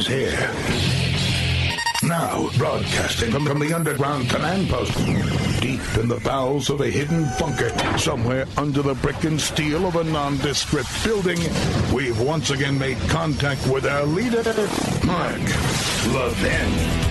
here. Now, broadcasting from the underground command post, deep in the bowels of a hidden bunker, somewhere under the brick and steel of a nondescript building, we've once again made contact with our leader, Mark Levin.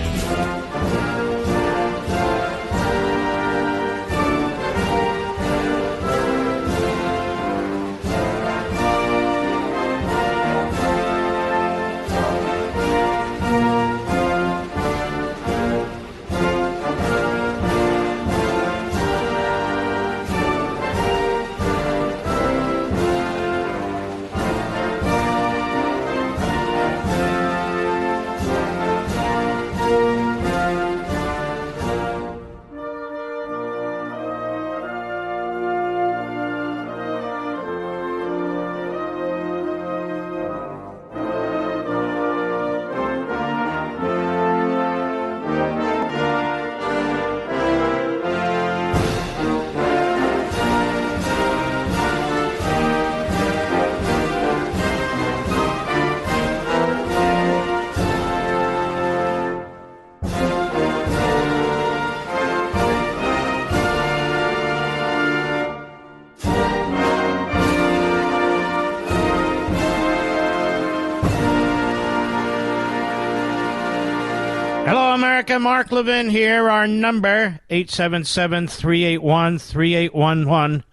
Mark Levin here. Our number, 877-381-3811.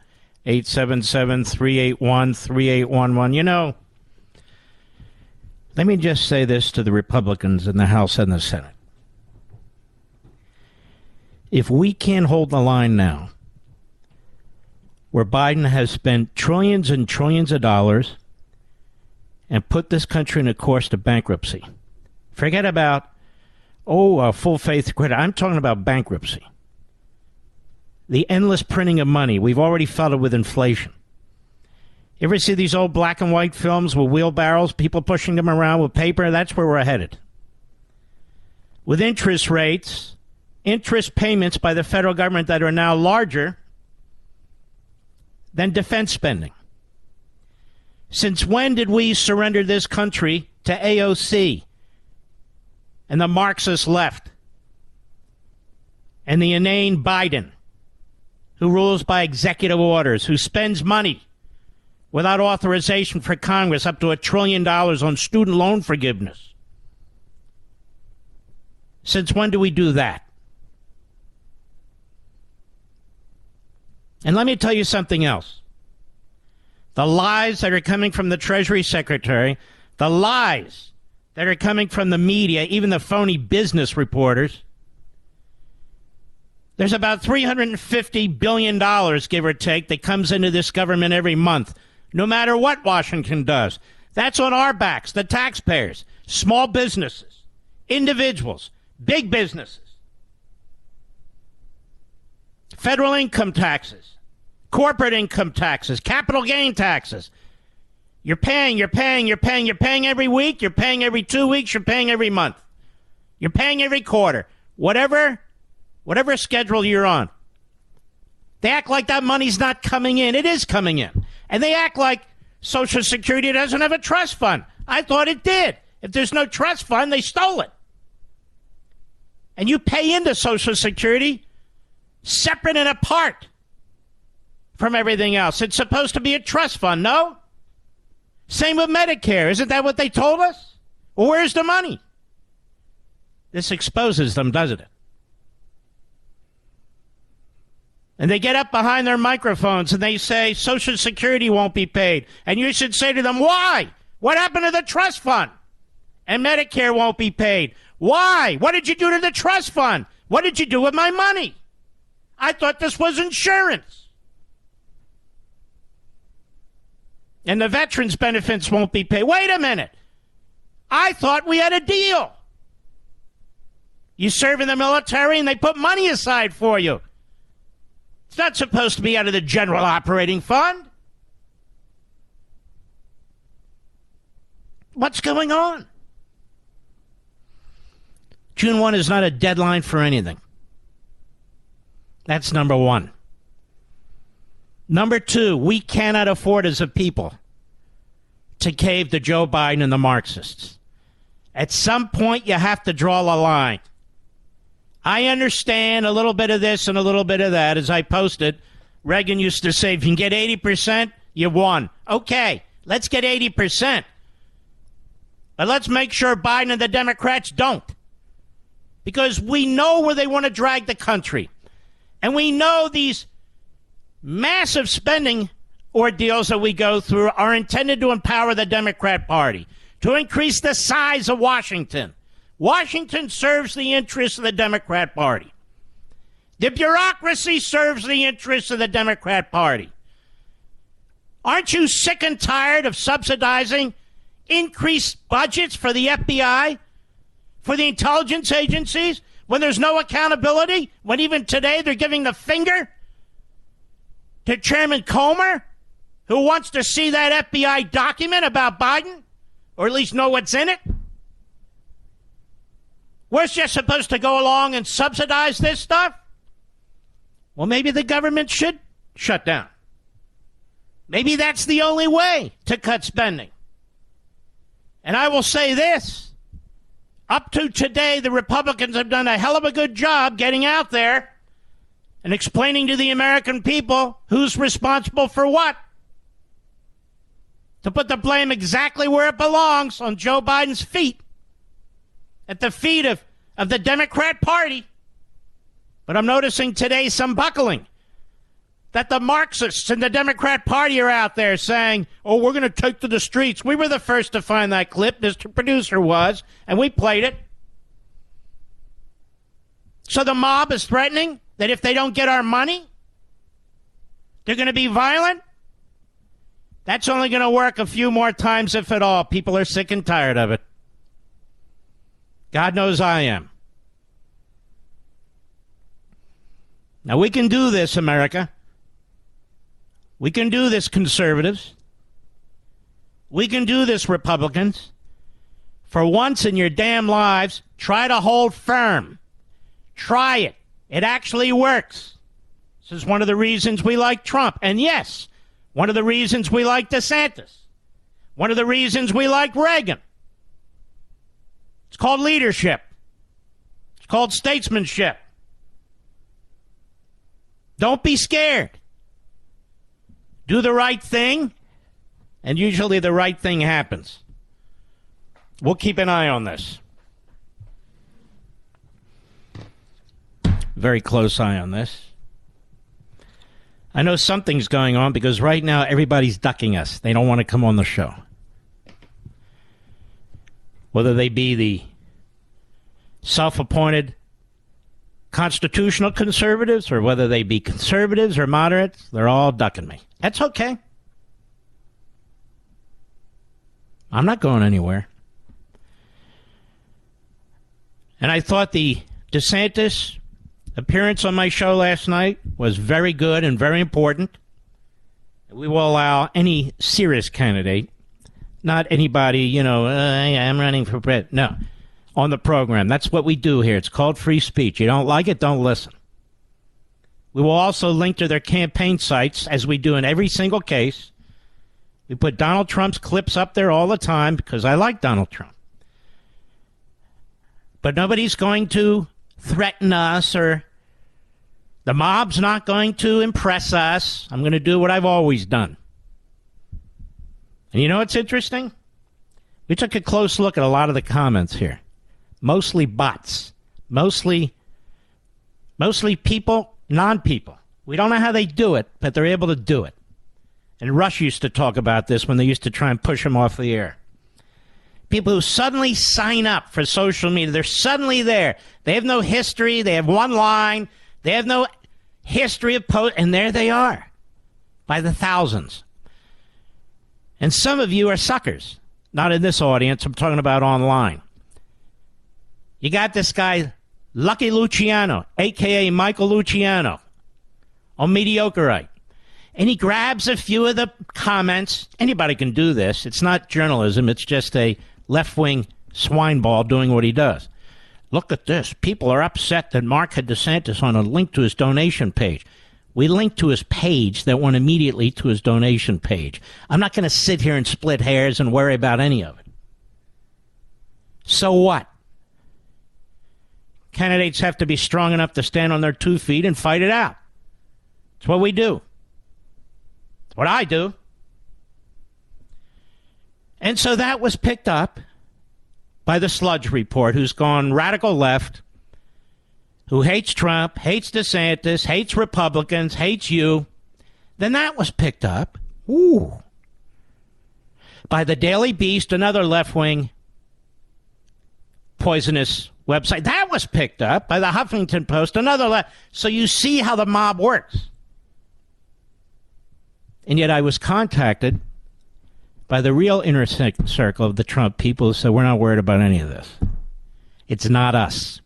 877-381-3811. You know, let me just say this to the Republicans in the House and the Senate. If we can't hold the line now, where Biden has spent trillions and trillions of dollars and put this country in a course to bankruptcy, forget about full faith credit. I'm talking about bankruptcy. The endless printing of money. We've already felt it with inflation. You ever see these old black and white films with wheelbarrows, people pushing them around with paper? That's where we're headed. With interest rates, interest payments by the federal government that are now larger than defense spending. Since when did we surrender this country to AOC? And the Marxist left, and the inane Biden, who rules by executive orders, who spends money without authorization for Congress, up to $1 trillion on student loan forgiveness. Since when do we do that? And let me tell you something else. The lies that are coming from the Treasury Secretary, the lies that are coming from the media, even the phony business reporters. There's about $350 billion, give or take, that comes into this government every month, no matter what Washington does. That's on our backs, the taxpayers, small businesses, individuals, big businesses, federal income taxes, corporate income taxes, capital gain taxes. You're paying every week, you're paying every 2 weeks, you're paying every month. You're paying every quarter. Whatever schedule you're on. They act like that money's not coming in. It is coming in. And they act like Social Security doesn't have a trust fund. I thought it did. If there's no trust fund, they stole it. And you pay into Social Security separate and apart from everything else. It's supposed to be a trust fund, no? Same with Medicare. Isn't that what they told us? Well, where's the money? This exposes them, doesn't it? And they get up behind their microphones and they say Social Security won't be paid. And you should say to them, why? What happened to the trust fund? And Medicare won't be paid. Why? What did you do to the trust fund? What did you do with my money? I thought this was insurance. And the veterans' benefits won't be paid. Wait a minute. I thought we had a deal. You serve in the military and they put money aside for you. It's not supposed to be out of the general operating fund. What's going on? June 1 is not a deadline for anything. That's number one. Number two, we cannot afford as a people to cave to Joe Biden and the Marxists. At some point, you have to draw a line. I understand a little bit of this and a little bit of that. As I posted, Reagan used to say, if you can get 80%, you won. Okay, let's get 80%. But let's make sure Biden and the Democrats don't. Because we know where they want to drag the country. And we know these massive spending ordeals that we go through are intended to empower the Democrat Party, to increase the size of Washington. Washington serves the interests of the Democrat Party. The bureaucracy serves the interests of the Democrat Party. Aren't you sick and tired of subsidizing increased budgets for the FBI, for the intelligence agencies, when there's no accountability, when even today they're giving the finger to Chairman Comer, who wants to see that FBI document about Biden, or at least know what's in it? We're just supposed to go along and subsidize this stuff? Well, maybe the government should shut down. Maybe that's the only way to cut spending. And I will say this. Up to today, the Republicans have done a hell of a good job getting out there and explaining to the American people who's responsible for what. To put the blame exactly where it belongs, on Joe Biden's feet, at the feet of the Democrat Party. But I'm noticing today some buckling, that the Marxists in the Democrat Party are out there saying, oh, we're going to take to the streets. We were the first to find that clip. Mr. Producer was, and we played it. So the mob is threatening that if they don't get our money, they're going to be violent? That's only going to work a few more times, if at all. People are sick and tired of it. God knows I am. Now, we can do this, America. We can do this, conservatives. We can do this, Republicans. For once in your damn lives, try to hold firm. Try it. It actually works. This is one of the reasons we like Trump. And yes, one of the reasons we like DeSantis. One of the reasons we like Reagan. It's called leadership. It's called statesmanship. Don't be scared. Do the right thing, and usually the right thing happens. We'll keep an eye on this. Very close eye on this. I know something's going on because right now everybody's ducking us. They don't want to come on the show. Whether they be the self-appointed constitutional conservatives or whether they be conservatives or moderates, they're all ducking me. That's okay. I'm not going anywhere. And I thought the DeSantis appearance on my show last night was very good and very important. We will allow any serious candidate, not anybody, I'm running for president. No, on the program. That's what we do here. It's called free speech. You don't like it, don't listen. We will also link to their campaign sites, as we do in every single case. We put Donald Trump's clips up there all the time because I like Donald Trump. But nobody's going to threaten us, or the mob's not going to impress us. I'm going to do what I've always done. And you know what's interesting? We took a close look at a lot of the comments here. Mostly bots. Mostly people, non-people. We don't know how they do it, but they're able to do it. And Rush used to talk about this when they used to try and push him off the air. People who suddenly sign up for social media, they're suddenly there. They have no history. They have one line. They have no history of post, and there they are by the thousands. And some of you are suckers. Not in this audience. I'm talking about online. You got this guy, Lucky Luciano, a.k.a. Michael Luciano, on Mediocreite. And he grabs a few of the comments. Anybody can do this. It's not journalism. It's just a left-wing swineball doing what he does. Look at this. People are upset that Mark had DeSantis on a link to his donation page. We linked to his page that went immediately to his donation page. I'm not going to sit here and split hairs and worry about any of it. So what? Candidates have to be strong enough to stand on their 2 feet and fight it out. It's what we do. It's what I do. And so that was picked up by the Sludge Report, who's gone radical left, who hates Trump, hates DeSantis, hates Republicans, hates you. Then that was picked up by the Daily Beast, another left-wing poisonous website. That was picked up by the Huffington Post, another left. So you see how the mob works. And yet I was contacted by the real inner circle of the Trump people who said, we're not worried about any of this. It's not us.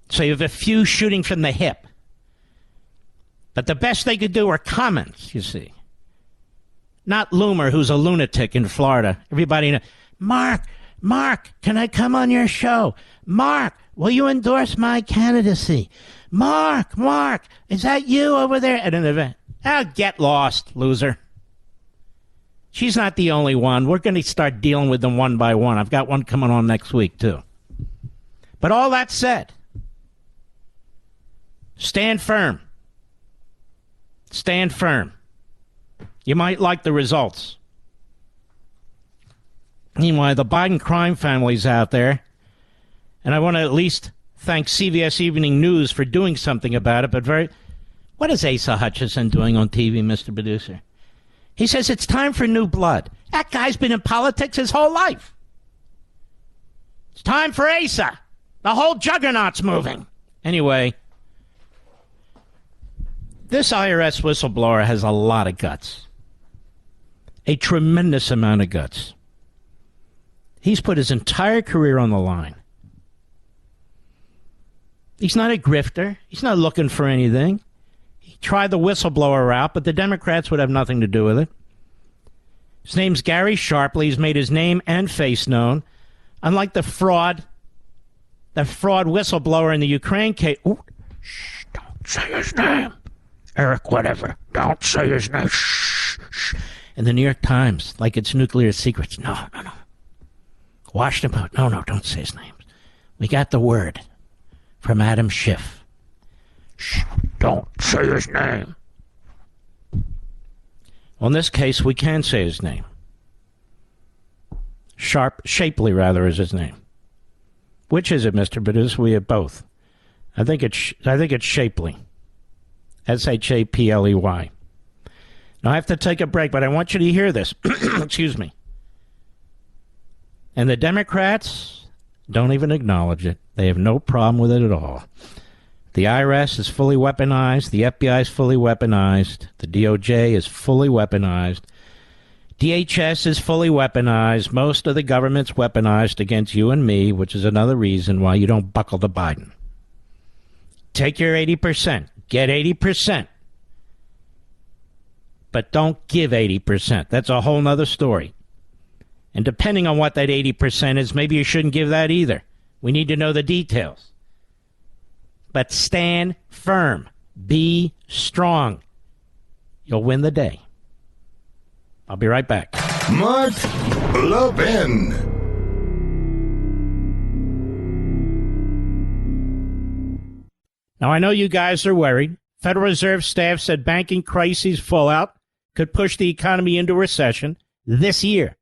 So you have a few shooting from the hip. But the best they could do are comments, you see. Not Loomer, who's a lunatic in Florida. Everybody knows. Mark, can I come on your show? Mark, will you endorse my candidacy? Mark, is that you over there at an event? Ah, get lost, loser. She's not the only one. We're going to start dealing with them one by one. I've got one coming on next week, too. But all that said, stand firm. Stand firm. You might like the results. Meanwhile, the Biden crime family's out there, and I want to at least thank CBS Evening News for doing something about it, but what is Asa Hutchinson doing on TV, Mr. Producer? He says it's time for new blood. That guy's been in politics his whole life. It's time for Asa. The whole juggernaut's moving. Anyway, this IRS whistleblower has a lot of guts. A tremendous amount of guts. He's put his entire career on the line. He's not a grifter. He's not looking for anything. He tried the whistleblower route, but the Democrats would have nothing to do with it. His name's Gary Shapley. He's made his name and face known. Unlike the fraud whistleblower in the Ukraine case. Ooh, shh, don't say his name. Eric, whatever. Don't say his name. Shh. And the New York Times, like it's nuclear secrets. No. Washington Post. No, don't say his name. We got the word from Adam Schiff. Shh, don't say his name. Well, in this case, we can say his name. Shapley, rather, is his name. Which is it, Mr. Producer? We have both. I think it's Shapley. Shapley. Now, I have to take a break, but I want you to hear this. Excuse me. And the Democrats don't even acknowledge it. They have no problem with it at all. The IRS is fully weaponized. The FBI is fully weaponized. The DOJ is fully weaponized. DHS is fully weaponized. Most of the government's weaponized against you and me, which is another reason why you don't buckle to Biden. Take your 80%. Get 80%. But don't give 80%. That's a whole nother story. And depending on what that 80% is, maybe you shouldn't give that either. We need to know the details. But stand firm. Be strong. You'll win the day. I'll be right back. Mort Levin. Now, I know you guys are worried. Federal Reserve staff said banking crises fallout could push the economy into recession this year.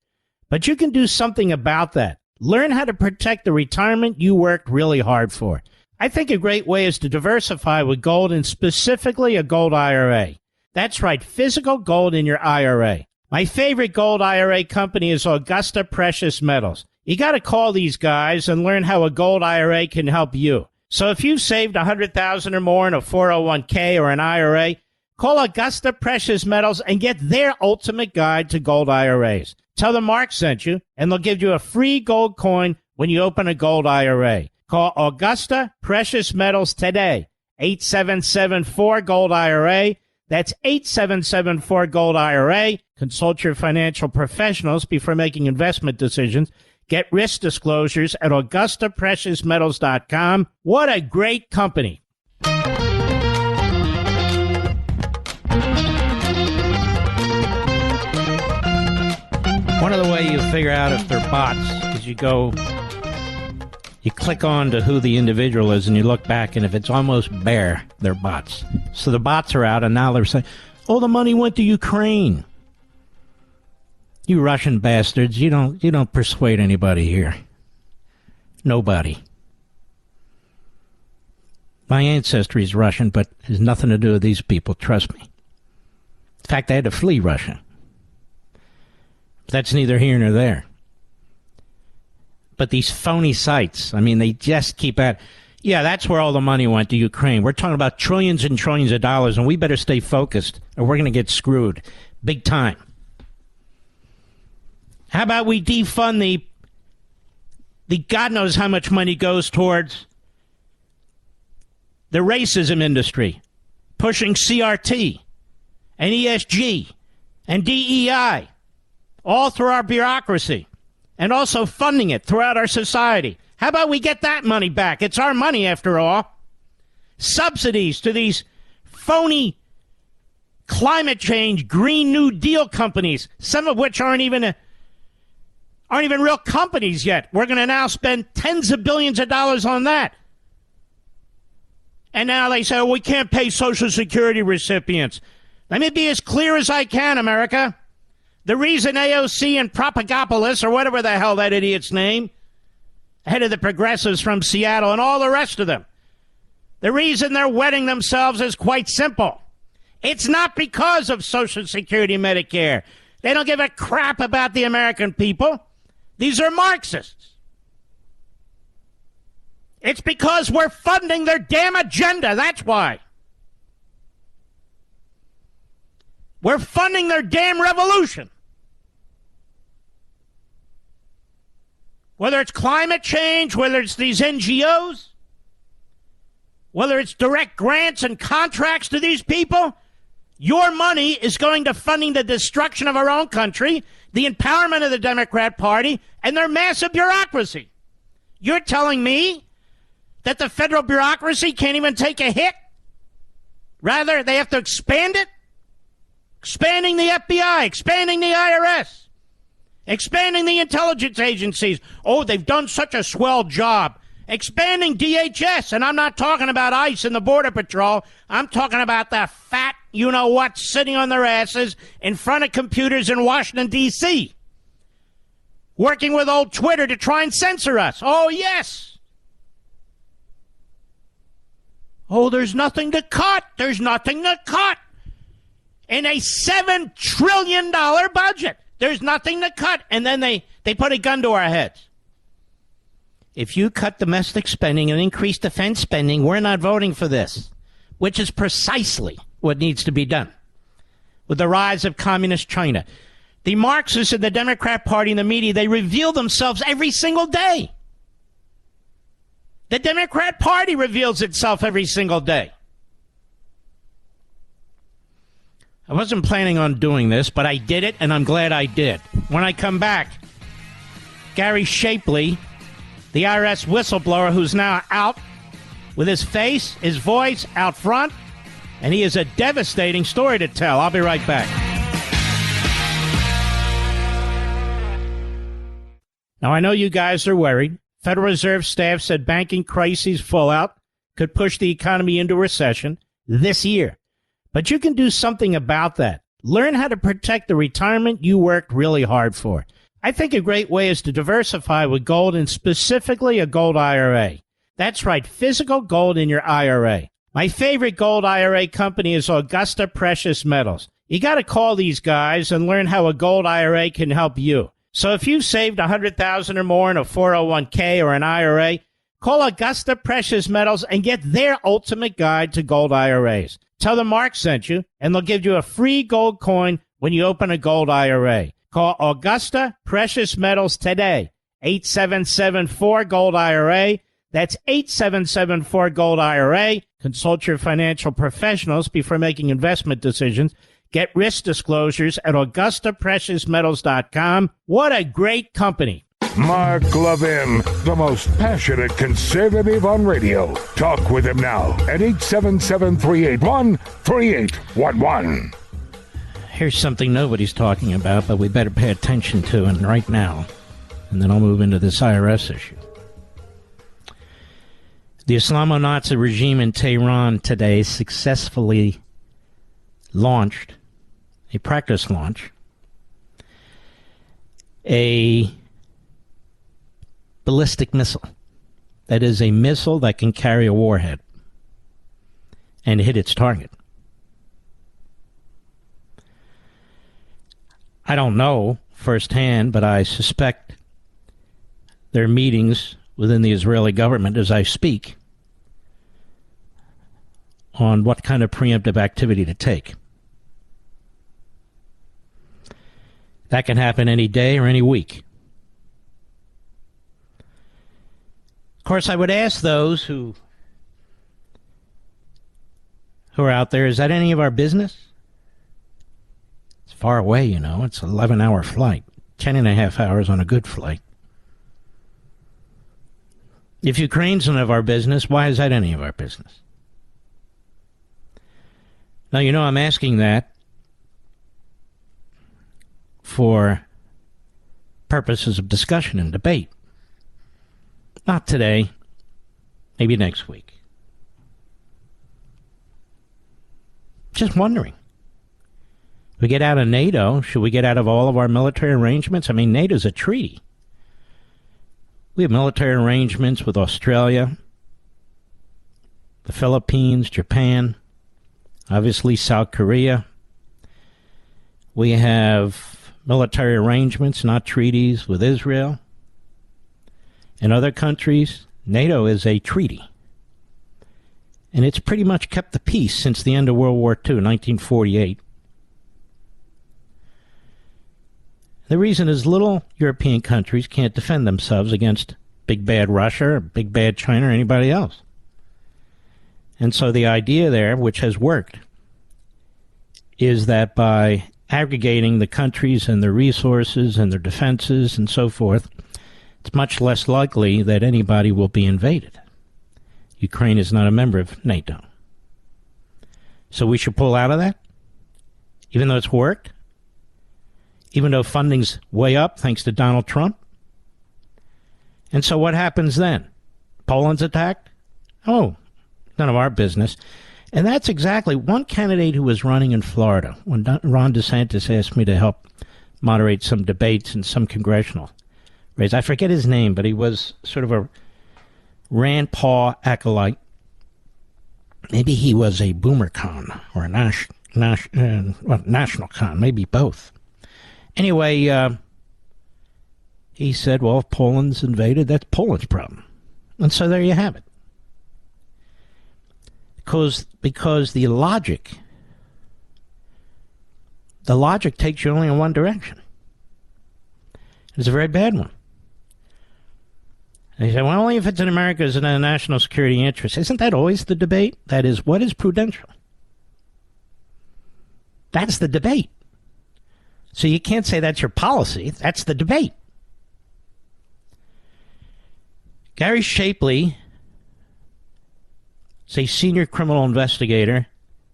But you can do something about that. Learn how to protect the retirement you worked really hard for. I think a great way is to diversify with gold, and specifically a gold IRA. That's right, physical gold in your IRA. My favorite gold IRA company is Augusta Precious Metals. You got to call these guys and learn how a gold IRA can help you. So if you've saved $100,000 or more in a 401k or an IRA, call Augusta Precious Metals and get their ultimate guide to gold IRAs. Tell them Mark sent you, and they'll give you a free gold coin when you open a gold IRA. Call Augusta Precious Metals today, 8774-GOLD-IRA. That's 8774-GOLD-IRA. Consult your financial professionals before making investment decisions. Get risk disclosures at AugustaPreciousMetals.com. What a great company. One of the ways you figure out if they're bots is you click on to who the individual is and you look back, and if it's almost bare, they're bots. So the bots are out, and now they're saying, oh, the money went to Ukraine. You Russian bastards, you don't persuade anybody here. Nobody. My ancestry is Russian, but it has nothing to do with these people, trust me. In fact, I had to flee Russia. That's neither here nor there. But these phony sites, I mean, they just keep at, yeah, that's where all the money went, to Ukraine. We're talking about trillions and trillions of dollars, and we better stay focused, or we're going to get screwed. Big time. How about we defund the God knows how much money goes towards the racism industry, pushing CRT and ESG and DEI all through our bureaucracy, and also funding it throughout our society. How about we get that money back? It's our money, after all. Subsidies to these phony climate change, Green New Deal companies, some of which aren't even real companies yet. We're going to now spend tens of billions of dollars on that. And now they say, oh, we can't pay Social Security recipients. Let me be as clear as I can, America. The reason AOC and Propagopoulos, or whatever the hell that idiot's name, head of the progressives from Seattle, and all the rest of them, the reason they're wetting themselves is quite simple. It's not because of Social Security and Medicare. They don't give a crap about the American people. These are Marxists. It's because we're funding their damn agenda. That's why. We're funding their damn revolution. Whether it's climate change, whether it's these NGOs, whether it's direct grants and contracts to these people, your money is going to funding the destruction of our own country, the empowerment of the Democrat Party, and their massive bureaucracy. You're telling me that the federal bureaucracy can't even take a hit? Rather, they have to expand it? Expanding the FBI, expanding the IRS, expanding the intelligence agencies. Oh, they've done such a swell job. Expanding DHS, and I'm not talking about ICE and the Border Patrol. I'm talking about the fat you-know-what sitting on their asses in front of computers in Washington, D.C., working with old Twitter to try and censor us. Oh, yes. Oh, there's nothing to cut. There's nothing to cut. In a $7 trillion budget, there's nothing to cut. And then they put a gun to our heads. If you cut domestic spending and increase defense spending, we're not voting for this, which is precisely what needs to be done with the rise of communist China. The Marxists and the Democrat Party and the media, they reveal themselves every single day. The Democrat Party reveals itself every single day. I wasn't planning on doing this, but I did it, and I'm glad I did. When I come back, Gary Shapley, the IRS whistleblower who's now out with his face, his voice out front, and he has a devastating story to tell. I'll be right back. Now, I know you guys are worried. Federal Reserve staff said banking crisis fallout could push the economy into recession this year. But you can do something about that. Learn how to protect the retirement you worked really hard for. I think a great way is to diversify with gold, and specifically a gold IRA. That's right, physical gold in your IRA. My favorite gold IRA company is Augusta Precious Metals. You got to call these guys and learn how a gold IRA can help you. So if you've saved $100,000 or more in a 401k or an IRA, call Augusta Precious Metals and get their ultimate guide to gold IRAs. Tell them Mark sent you, and they'll give you a free gold coin when you open a gold IRA. Call Augusta Precious Metals today, 877-4-GOLD-IRA. That's 877-4-GOLD-IRA. Consult your financial professionals before making investment decisions. Get risk disclosures at AugustaPreciousMetals.com. What a great company. Mark Levin, the most passionate conservative on radio. Talk with him now at 877-381-3811. Here's something nobody's talking about, but we better pay attention to it right now. And then I'll move into this IRS issue. The Islamo-Nazi regime in Tehran today successfully launched a practice launch, a ballistic missile. That is a missile that can carry a warhead and hit its target. I don't know firsthand, but I suspect there are meetings within the Israeli government as I speak on what kind of preemptive activity to take. That can happen any day or any week. Of course, I would ask those who are out there, is that any of our business? It's far away, you know. It's an 11-hour flight, 10 and a half hours on a good flight. If Ukraine's none of our business, why is that any of our business? Now, you know, I'm asking that for purposes of discussion and debate. Not today, maybe next week. Just wondering. We get out of NATO, should we get out of all of our military arrangements? I mean, NATO's a treaty. We have military arrangements with Australia, the Philippines, Japan, obviously South Korea. We have military arrangements, not treaties, with Israel and other countries. NATO is a treaty. And it's pretty much kept the peace since the end of World War II, 1948. The reason is little European countries can't defend themselves against big bad Russia or big bad China or anybody else. And so the idea there, which has worked, is that by aggregating the countries and their resources and their defenses and so forth, it's much less likely that anybody will be invaded. Ukraine is not a member of NATO. So we should pull out of that, even though it's worked, even though funding's way up thanks to Donald Trump. And so what happens then? Poland's attacked? Oh, none of our business. And that's exactly one candidate who was running in Florida when Ron DeSantis asked me to help moderate some debates in some congressional race. I forget his name, but he was sort of a Rand Paul acolyte. Maybe he was a boomer con or a national con, maybe both. Anyway, he said, well, if Poland's invaded, that's Poland's problem. And so there you have it. Because the logic takes you only in one direction. It's a very bad one. And he said, well, only if it's in America's in a national security interest. Isn't that always the debate? That is, what is prudential? That's the debate. So you can't say that's your policy. That's the debate. Gary Shapley is a senior criminal investigator,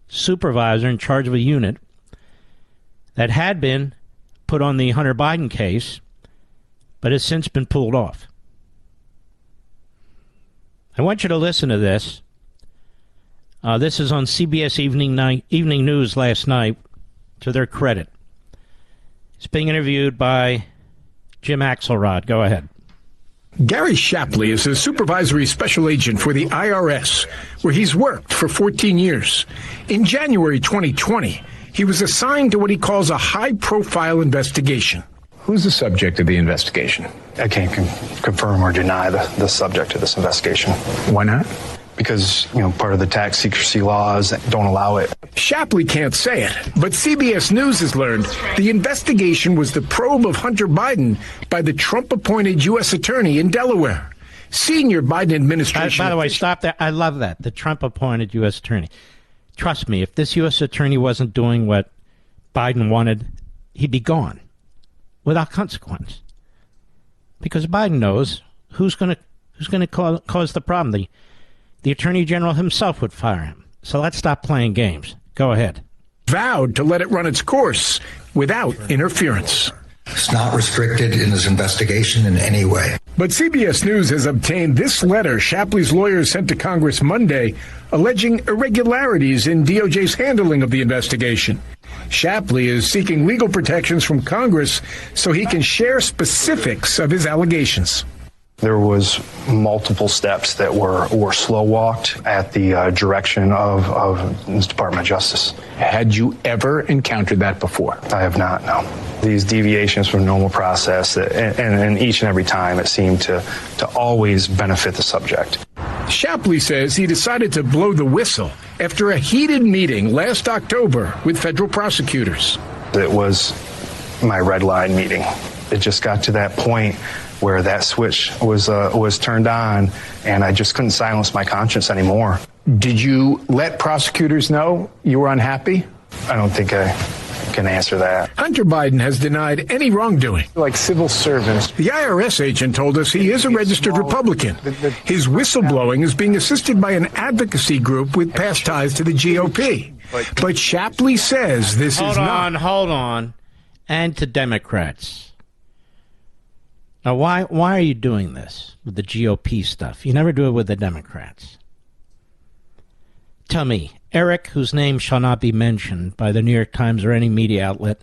supervisor in charge of a unit that had been put on the Hunter Biden case, but has since been pulled off. I want you to listen to this. This is on CBS Evening News last night, to their credit. It's being interviewed by Jim Axelrod. Go ahead. Gary Shapley is a supervisory special agent for the IRS, where he's worked for 14 years. In January 2020, he was assigned to what he calls a high-profile investigation. Who's the subject of the investigation? I can't confirm or deny the subject of this investigation. Why not? Because, part of the tax secrecy laws don't allow it. Shapley can't say it, but CBS News has learned the investigation was the probe of Hunter Biden by the Trump-appointed U.S. attorney in Delaware. Senior Biden administration... By the way, stop there. I love that. The Trump-appointed U.S. attorney. Trust me, if this U.S. attorney wasn't doing what Biden wanted, he'd be gone without consequence. Because Biden knows who's going to cause the problem. The Attorney General himself would fire him. So let's stop playing games. Go ahead. vowed to let it run its course without interference. It's not restricted in his investigation in any way. But CBS News has obtained this letter Shapley's lawyers sent to Congress Monday, alleging irregularities in DOJ's handling of the investigation. Shapley is seeking legal protections from Congress so he can share specifics of his allegations. There was multiple steps that were slow walked at the direction of the Department of Justice. Had you ever encountered that before? I have not, no. These deviations from normal process, and each and every time it seemed to always benefit the subject. Shapley says he decided to blow the whistle after a heated meeting last October with federal prosecutors. It was my red line meeting. It just got to that point where that switch was turned on, and I just couldn't silence my conscience anymore. Did you let prosecutors know you were unhappy? I don't think I can answer that. Hunter Biden has denied any wrongdoing. Like civil servants. The IRS agent told us he is a registered Republican. His whistleblowing is being assisted by an advocacy group with past ties to the GOP. But Shapley says this is not. Hold on. And to Democrats. Now, why are you doing this with the GOP stuff? You never do it with the Democrats. Tell me, Eric, whose name shall not be mentioned by the New York Times or any media outlet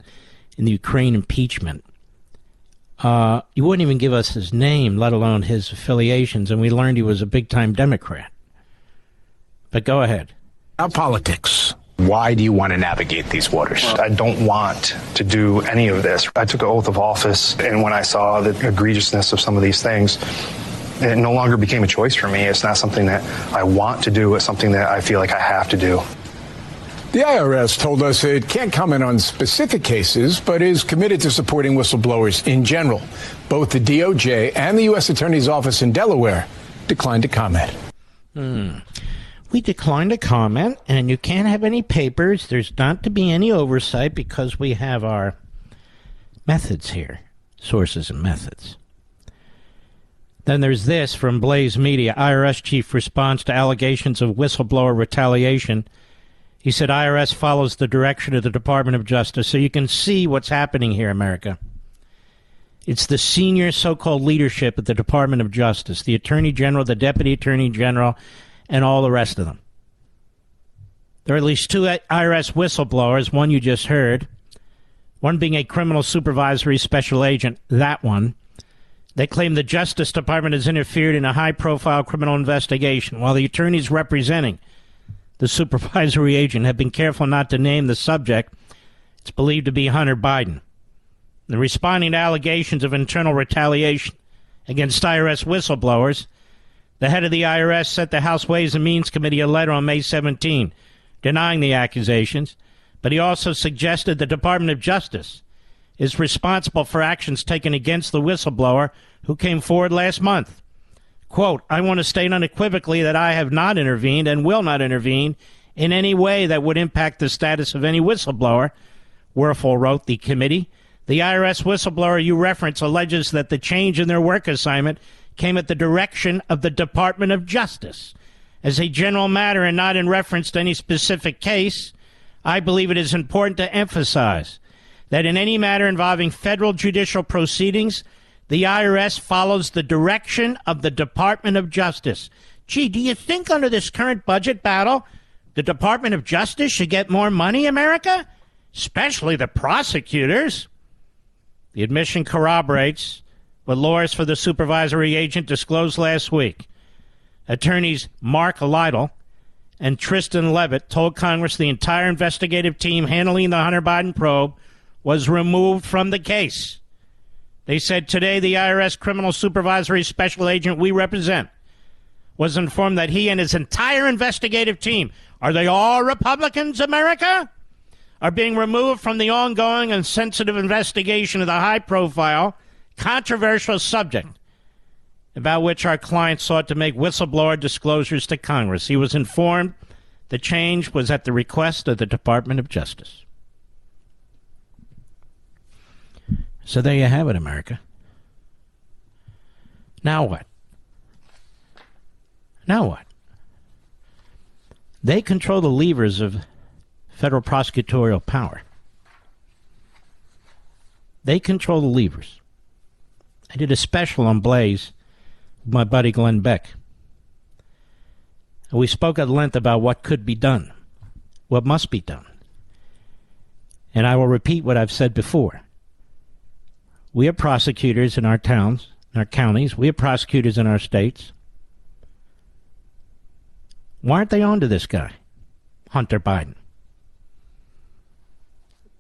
in the Ukraine impeachment, you wouldn't even give us his name, let alone his affiliations, and we learned he was a big-time Democrat. But go ahead. Our politics. Why do you want to navigate these waters? I don't want to do any of this. I took an oath of office, and when I saw the egregiousness of some of these things, it no longer became a choice for me. It's not something that I want to do. It's something that I feel like I have to do. The IRS told us it can't comment on specific cases, but is committed to supporting whistleblowers in general. Both the DOJ and the U.S. Attorney's Office in Delaware declined to comment. We declined to comment, and you can't have any papers. There's not to be any oversight because we have our methods here, sources and methods. Then there's this from Blaze Media. IRS chief responds to allegations of whistleblower retaliation. He said IRS follows the direction of the Department of Justice. So you can see what's happening here, America. It's the senior so-called leadership at the Department of Justice, the Attorney General, the Deputy Attorney General, and all the rest of them. There are at least two IRS whistleblowers, one you just heard, one being a criminal supervisory special agent, that one. They claim the Justice Department has interfered in a high-profile criminal investigation, while the attorneys representing the supervisory agent have been careful not to name the subject. It's believed to be Hunter Biden. The responding to allegations of internal retaliation against IRS whistleblowers, the head of the IRS sent the House Ways and Means Committee a letter on May 17, denying the accusations, but he also suggested the Department of Justice is responsible for actions taken against the whistleblower who came forward last month. Quote, I want to state unequivocally that I have not intervened and will not intervene in any way that would impact the status of any whistleblower, Werfel wrote the committee. The IRS whistleblower you reference alleges that the change in their work assignment came at the direction of the Department of Justice. As a general matter and not in reference to any specific case, I believe it is important to emphasize that in any matter involving federal judicial proceedings, the IRS follows the direction of the Department of Justice. Gee, do you think under this current budget battle, the Department of Justice should get more money, America? Especially the prosecutors. The admission corroborates what lawyers for the supervisory agent disclosed last week. Attorneys Mark Lytle and Tristan Levitt told Congress the entire investigative team handling the Hunter Biden probe was removed from the case. They said today the IRS criminal supervisory special agent we represent was informed that he and his entire investigative team, are they all Republicans, America? Are being removed from the ongoing and sensitive investigation of the high-profile, controversial subject about which our client sought to make whistleblower disclosures to Congress. He was informed the change was at the request of the Department of Justice. So there you have it, America. Now what? Now what? They control the levers of federal prosecutorial power. They control the levers. I did a special on Blaze with my buddy Glenn Beck. And we spoke at length about what could be done, what must be done. And I will repeat what I've said before. We have prosecutors in our towns, in our counties. We have prosecutors in our states. Why aren't they on to this guy, Hunter Biden?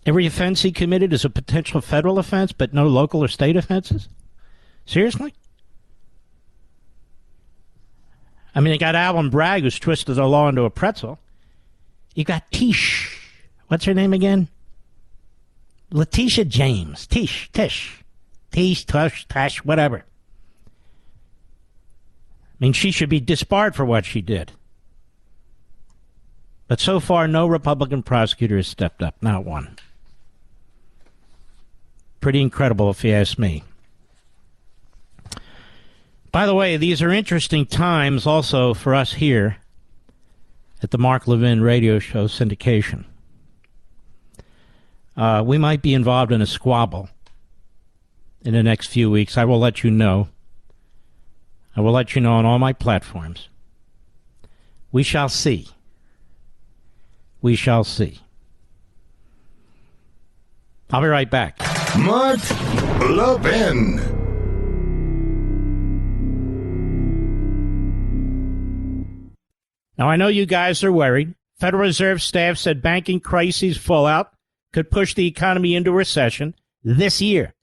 Every offense he committed is a potential federal offense, but no local or state offenses? Seriously? I mean, you got Alvin Bragg, who's twisted the law into a pretzel. You got Tish. What's her name again? Letitia James. Tish, Tush, Tash, whatever. I mean, she should be disbarred for what she did. But so far, no Republican prosecutor has stepped up. Not one. Pretty incredible, if you ask me. By the way, these are interesting times also for us here at the Mark Levin radio show syndication. We might be involved in a squabble in the next few weeks. I will let you know. I will let you know on all my platforms. We shall see. We shall see. I'll be right back. Mark Levin. Now, I know you guys are worried. Federal Reserve staff said banking crises fallout could push the economy into recession this year.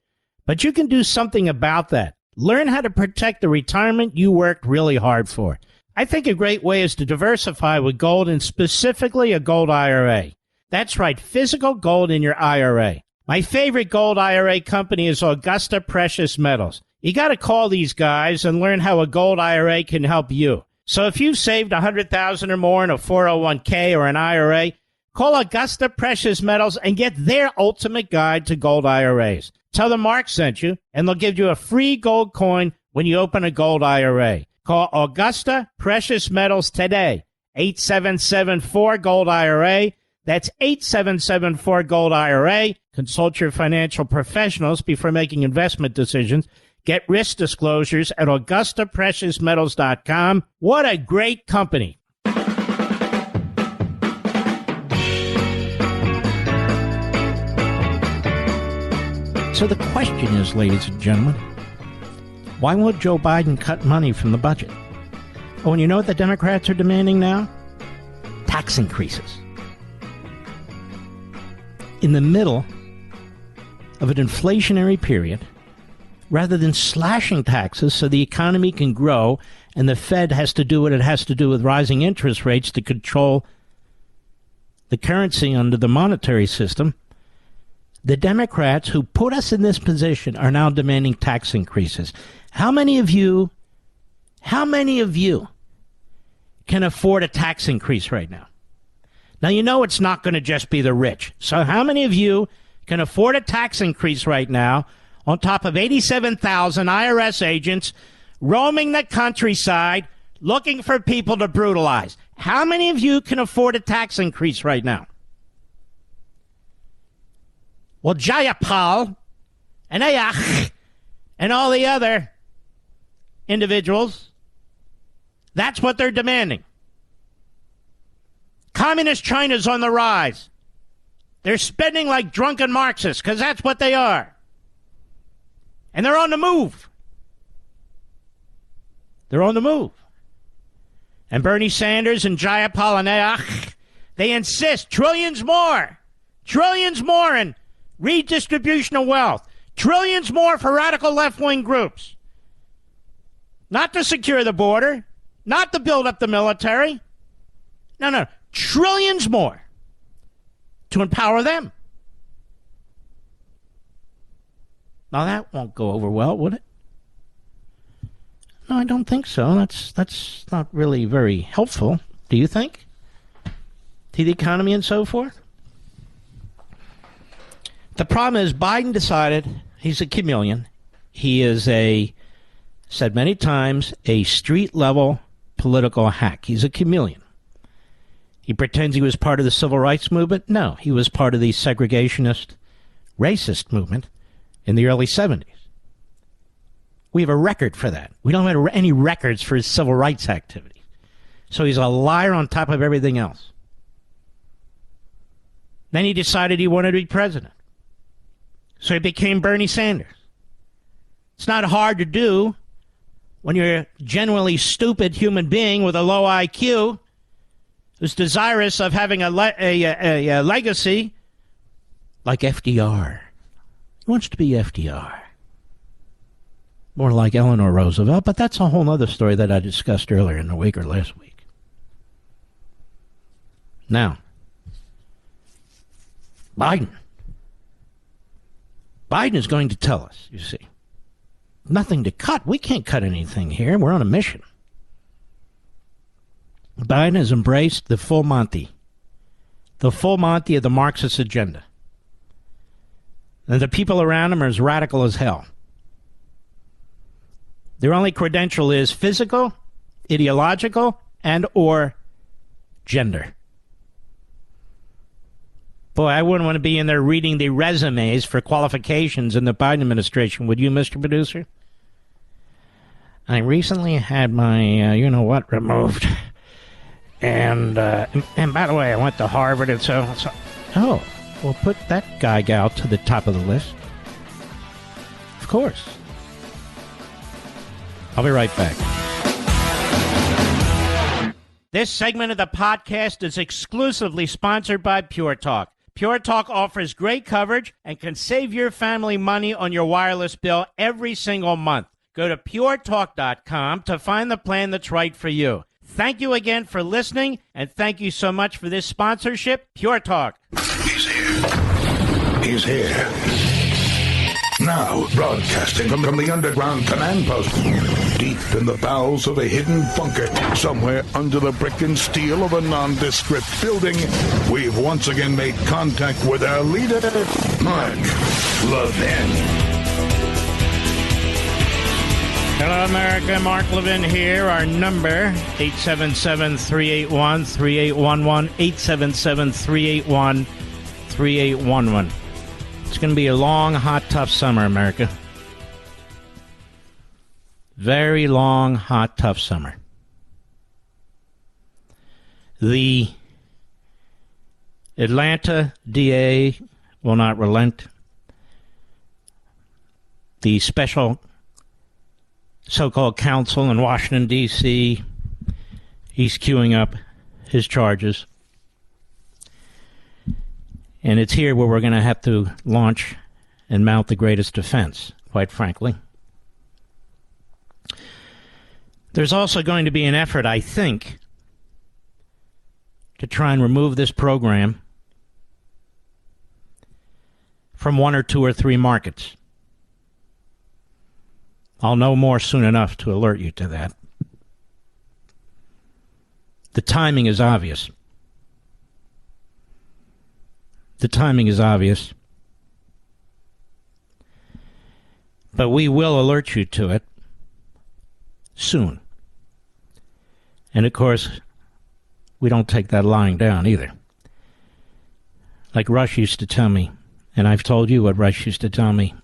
But you can do something about that. Learn how to protect the retirement you worked really hard for. I think a great way is to diversify with gold, and specifically a gold IRA. That's right, physical gold in your IRA. My favorite gold IRA company is Augusta Precious Metals. You got to call these guys and learn how a gold IRA can help you. So if you've saved $100,000 or more in a 401k or an IRA, call Augusta Precious Metals and get their ultimate guide to gold IRAs. Tell them Mark sent you, and they'll give you a free gold coin when you open a gold IRA. Call Augusta Precious Metals today, 8774-GOLD-IRA. That's 8774-GOLD-IRA. Consult your financial professionals before making investment decisions. Get risk disclosures at AugustaPreciousMetals.com. What a great company. So the question is, ladies and gentlemen, why won't Joe Biden cut money from the budget? Oh, and you know what the Democrats are demanding now? Tax increases. In the middle of an inflationary period, rather than slashing taxes so the economy can grow and the Fed has to do what it has to do with rising interest rates to control the currency under the monetary system, the Democrats who put us in this position are now demanding tax increases. How many of you can afford a tax increase right now? Now, you know it's not going to just be the rich. So how many of you can afford a tax increase right now on top of 87,000 IRS agents roaming the countryside looking for people to brutalize? How many of you can afford a tax increase right now? Well, Jayapal and Ayach and all the other individuals, that's what they're demanding. Communist China's on the rise. They're spending like drunken Marxists, because that's what they are. And they're on the move. They're on the move. And Bernie Sanders and Jayapal and Ayach, they insist trillions more in redistribution of wealth, trillions more for radical left-wing groups. Not to secure the border, not to build up the military. No, trillions more to empower them. Now that won't go over well, would it? No, I don't think so. That's not really very helpful. Do you think? To the economy and so forth? The problem is Biden decided he's a chameleon. He is said many times, a street-level political hack. He's a chameleon. He pretends he was part of the civil rights movement. No, he was part of the segregationist, racist movement in the early 70s. We have a record for that. We don't have any records for his civil rights activities. So he's a liar on top of everything else. Then he decided he wanted to be president. So he became Bernie Sanders. It's not hard to do when you're a genuinely stupid human being with a low IQ who's desirous of having a legacy like FDR. He wants to be FDR. More like Eleanor Roosevelt, but that's a whole other story that I discussed earlier in the week or last week. Now, Biden is going to tell us, you see. Nothing to cut. We can't cut anything here. We're on a mission. Biden has embraced the full Monty of the Marxist agenda. And the people around him are as radical as hell. Their only credential is physical, ideological, and or gender. Boy, I wouldn't want to be in there reading the resumes for qualifications in the Biden administration, would you, Mr. Producer? I recently had my, you-know-what removed. And by the way, I went to Harvard, and so... Oh, well, put that gal to the top of the list. Of course. I'll be right back. This segment of the podcast is exclusively sponsored by Pure Talk. Pure Talk offers great coverage and can save your family money on your wireless bill every single month. Go to puretalk.com to find the plan that's right for you. Thank you again for listening, and thank you so much for this sponsorship, Pure Talk. He's here. He's here. Now, broadcasting from the underground command post, deep in the bowels of a hidden bunker, somewhere under the brick and steel of a nondescript building, we've once again made contact with our leader, Mark Levin. Hello, America. Mark Levin here. Our number, 877-381-3811, 877-381-3811. It's going to be a long, hot, tough summer, America. Very long, hot, tough summer. The Atlanta DA will not relent. The special so-called counsel in Washington, D.C., he's queuing up his charges. And it's here where we're going to have to launch and mount the greatest defense, quite frankly. There's also going to be an effort, I think, to try and remove this program from 1 or 2 or 3 markets. I'll know more soon enough to alert you to that. The timing is obvious. The timing is obvious. But we will alert you to it soon. And of course, we don't take that lying down either. Like Rush used to tell me, and I've told you what Rush used to tell me,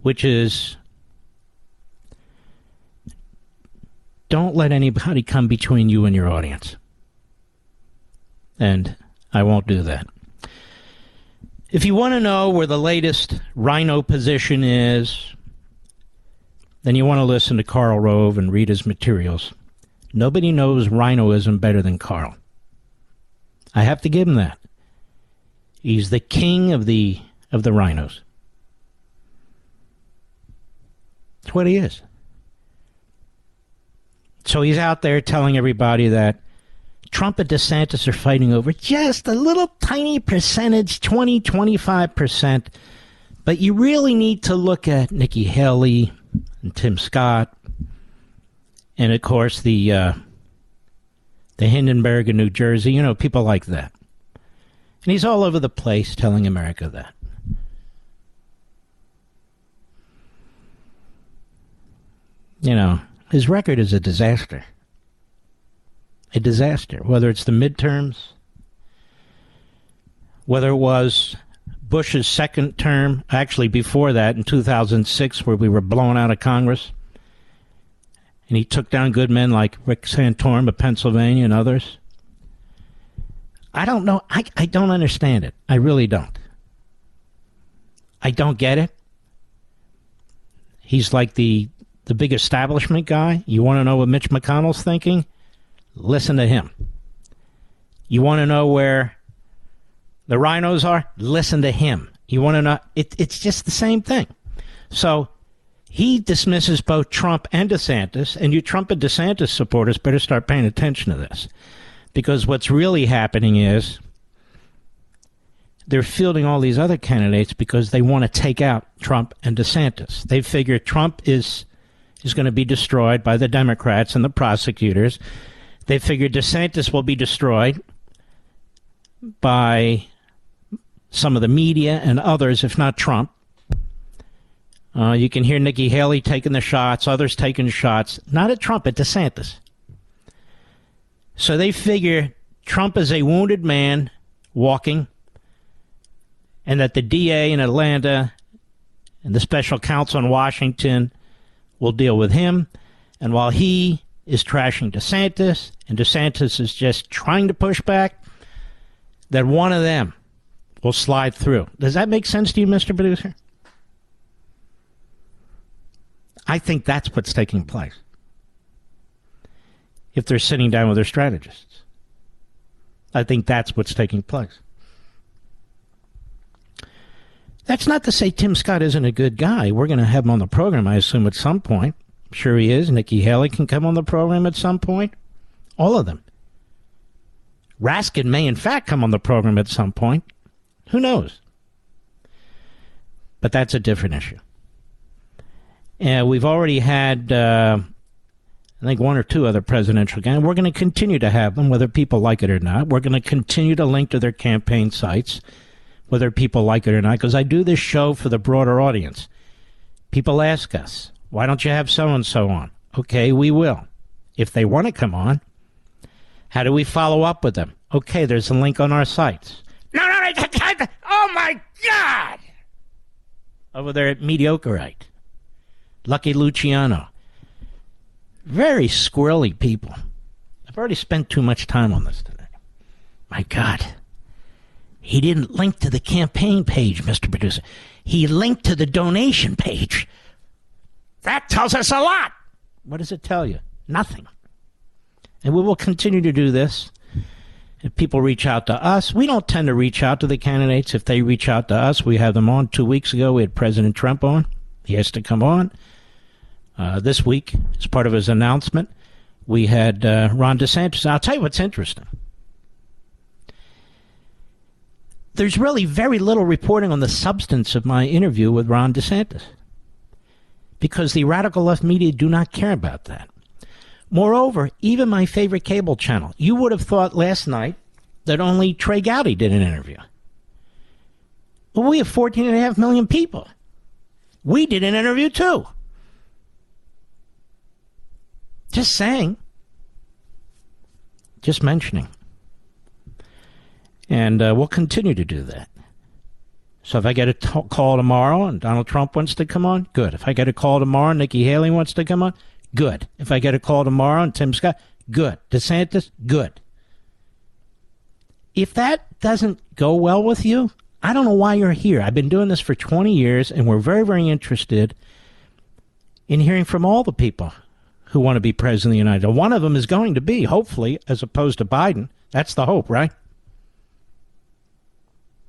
which is, don't let anybody come between you and your audience. And I won't do that. If you want to know where the latest rhino position is, then you want to listen to Karl Rove and read his materials. Nobody knows rhinoism better than Karl. I have to give him that. He's the king of the rhinos. That's what he is. So he's out there telling everybody that Trump and DeSantis are fighting over just a little tiny percentage, 20, 25%. But you really need to look at Nikki Haley and Tim Scott and, of course, the Hindenburg in New Jersey, you know, people like that. And he's all over the place telling America that. You know, his record is a disaster. A disaster. Whether it's the midterms, whether it was Bush's second term, actually before that in 2006, where we were blown out of Congress, and he took down good men like Rick Santorum of Pennsylvania and others. I don't know. I don't understand it. I really don't. I don't get it. He's like the big establishment guy. You want to know what Mitch McConnell's thinking? Listen to him. You want to know where the rhinos are? Listen to him. You want to know? It's just the same thing. So he dismisses both Trump and DeSantis, and you Trump and DeSantis supporters better start paying attention to this. Because what's really happening is they're fielding all these other candidates because they want to take out Trump and DeSantis. They figure Trump is going to be destroyed by the Democrats and the prosecutors. They figure DeSantis will be destroyed by some of the media and others, if not Trump. You can hear Nikki Haley taking the shots, others taking shots, not at Trump, at DeSantis. So they figure Trump is a wounded man walking, and that the DA in Atlanta and the special counsel in Washington will deal with him. And while he is trashing DeSantis, and DeSantis is just trying to push back, that one of them will slide through. Does that make sense to you, Mr. Producer? I think that's what's taking place. If they're sitting down with their strategists. I think that's what's taking place. That's not to say Tim Scott isn't a good guy. We're going to have him on the program, I assume, at some point. I'm sure he is. Nikki Haley can come on the program at some point. All of them. Raskin may, in fact, come on the program at some point. Who knows? But that's a different issue. And we've already had, I think, one or two other presidential candidates. We're going to continue to have them, whether people like it or not. We're going to continue to link to their campaign sites, whether people like it or not, because I do this show for the broader audience. People ask us, why don't you have so-and-so on? Okay, we will. If they want to come on, how do we follow up with them? Okay, there's a link on our sites. No, oh my God! Over there at Mediocreite. Lucky Luciano. Very squirrely people. I've already spent too much time on this today. My God. He didn't link to the campaign page, Mr. Producer. He linked to the donation page. That tells us a lot. What does it tell you? Nothing. And we will continue to do this. If people reach out to us, we don't tend to reach out to the candidates. If they reach out to us, we have them on. 2 weeks ago, we had President Trump on. He has to come on. This week, as part of his announcement, we had Ron DeSantis. I'll tell you what's interesting. There's really very little reporting on the substance of my interview with Ron DeSantis, because the radical left media do not care about that. Moreover, even my favorite cable channel, you would have thought last night that only Trey Gowdy did an interview. Well, we have 14.5 million people. We did an interview too. Just saying. Just mentioning. And we'll continue to do that. So if I get a call tomorrow and Donald Trump wants to come on, good. If I get a call tomorrow and Nikki Haley wants to come on, good. If I get a call tomorrow and Tim Scott, good. DeSantis, good. If that doesn't go well with you, I don't know why you're here. I've been doing this for 20 years, and we're very, very interested in hearing from all the people who want to be president of the United States. One of them is going to be, hopefully, as opposed to Biden. That's the hope, right?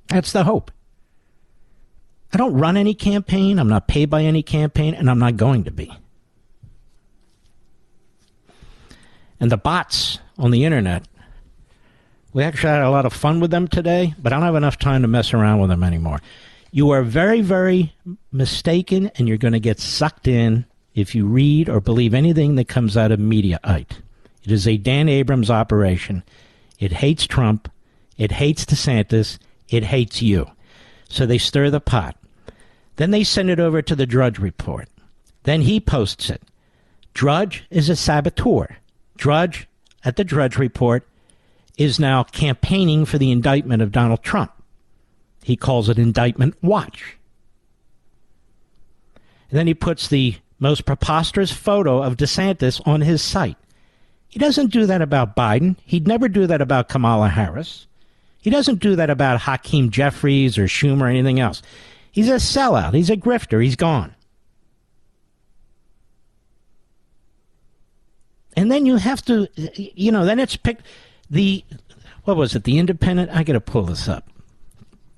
That's the hope. I don't run any campaign. I'm not paid by any campaign, and I'm not going to be. And the bots on the internet, we actually had a lot of fun with them today, but I don't have enough time to mess around with them anymore. You are very, very mistaken, and you're going to get sucked in if you read or believe anything that comes out of Mediaite. It is a Dan Abrams operation. It hates Trump. It hates DeSantis. It hates you. So they stir the pot. Then they send it over to the Drudge Report. Then he posts it. Drudge is a saboteur. Drudge at the Drudge Report is now campaigning for the indictment of Donald Trump. He calls it Indictment Watch. And then he puts the most preposterous photo of DeSantis on his site. He doesn't do that about Biden. He'd never do that about Kamala Harris. He doesn't do that about Hakeem Jeffries or Schumer or anything else. He's a sellout. He's a grifter. He's gone. And then you have to, then it's picked what was it, The Independent? I got to pull this up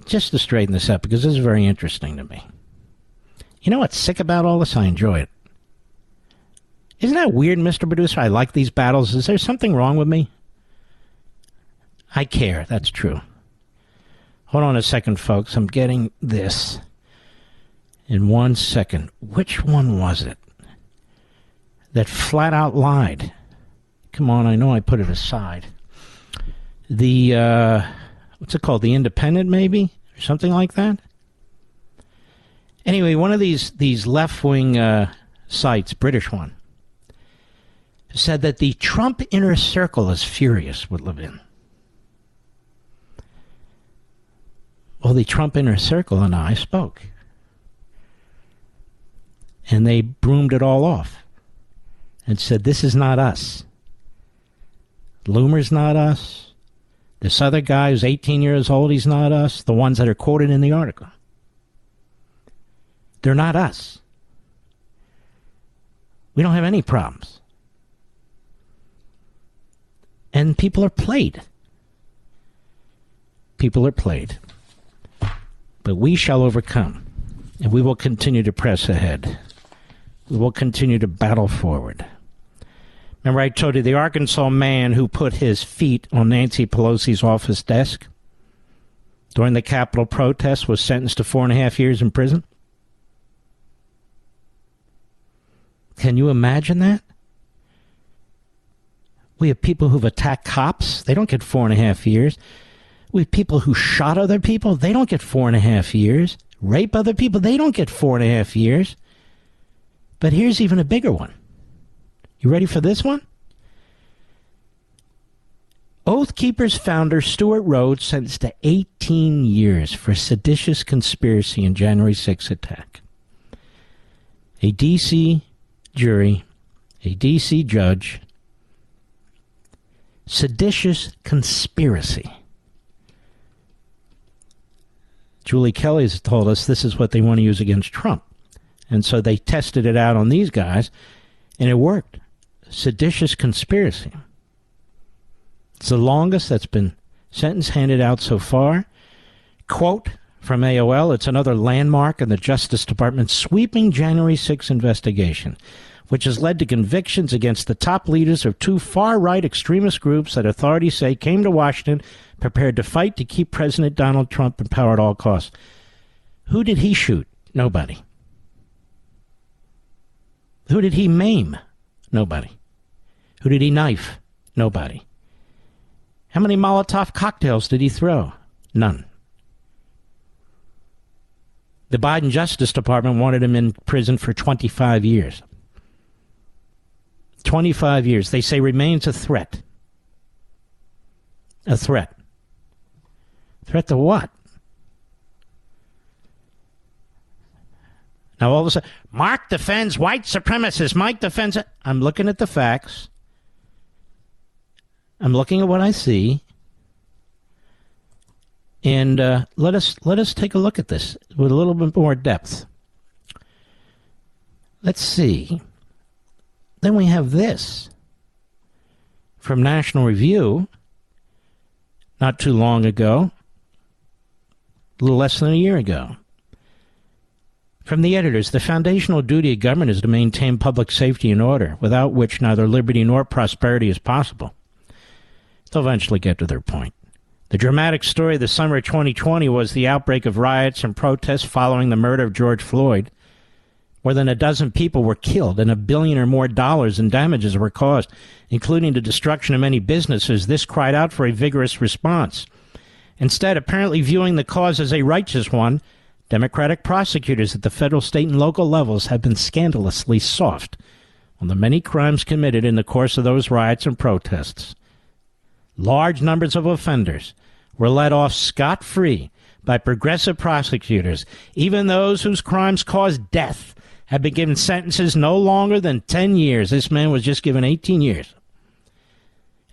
just to straighten this up because this is very interesting to me. You know what's sick about all this? I enjoy it. Isn't that weird, Mr. Producer? I like these battles. Is there something wrong with me? I care. That's true. Hold on a second, folks. I'm getting this in 1 second. Which one was it that flat out lied? Come on, I know I put it aside. What's it called? The Independent, maybe? Or something like that? Anyway, one of these left-wing sites, British one, said that the Trump inner circle is furious with Levin. Well, the Trump inner circle and I spoke. And they broomed it all off and said, this is not us. Loomer's not us. This other guy who's 18 years old, he's not us. The ones that are quoted in the article. They're not us. We don't have any problems. And people are played. People are played. But we shall overcome. And we will continue to press ahead. We will continue to battle forward. Remember I told you the Arkansas man who put his feet on Nancy Pelosi's office desk during the Capitol protest was sentenced to 4.5 years in prison? Can you imagine that? We have people who've attacked cops. They don't get 4.5 years. We have people who shot other people. They don't get 4.5 years. Rape other people. They don't get 4.5 years. But here's even a bigger one. You ready for this one? Oath Keepers founder Stuart Rhodes sentenced to 18 years for seditious conspiracy in January 6th attack. A D.C. jury, a D.C. judge, seditious conspiracy. Julie Kelly has told us this is what they want to use against Trump. And so they tested it out on these guys, and it worked. Seditious conspiracy. It's the longest that's been sentence handed out so far. Quote from AOL, it's another landmark in the Justice Department's sweeping January 6th investigation, which has led to convictions against the top leaders of two far-right extremist groups that authorities say came to Washington prepared to fight to keep President Donald Trump in power at all costs. Who did he shoot? Nobody. Who did he maim? Nobody. Who did he knife? Nobody. How many Molotov cocktails did he throw? None. The Biden Justice Department wanted him in prison for 25 years. 25 years. They say remains a threat. A threat. Threat to what? Now all of a sudden, Mark defends white supremacists. Mike defends it. I'm looking at the facts. I'm looking at what I see. And let us take a look at this with a little bit more depth. Let's see. Then we have this from National Review not too long ago, a little less than a year ago. From the editors, the foundational duty of government is to maintain public safety and order, without which neither liberty nor prosperity is possible. They'll eventually get to their point. The dramatic story of the summer of 2020 was the outbreak of riots and protests following the murder of George Floyd. More than a dozen people were killed and $1 billion or more in damages were caused, including the destruction of many businesses. This cried out for a vigorous response. Instead, apparently viewing the cause as a righteous one, Democratic prosecutors at the federal, state, and local levels have been scandalously soft on the many crimes committed in the course of those riots and protests. Large numbers of offenders were let off scot-free by progressive prosecutors. Even those whose crimes caused death have been given sentences no longer than 10 years. This man was just given 18 years.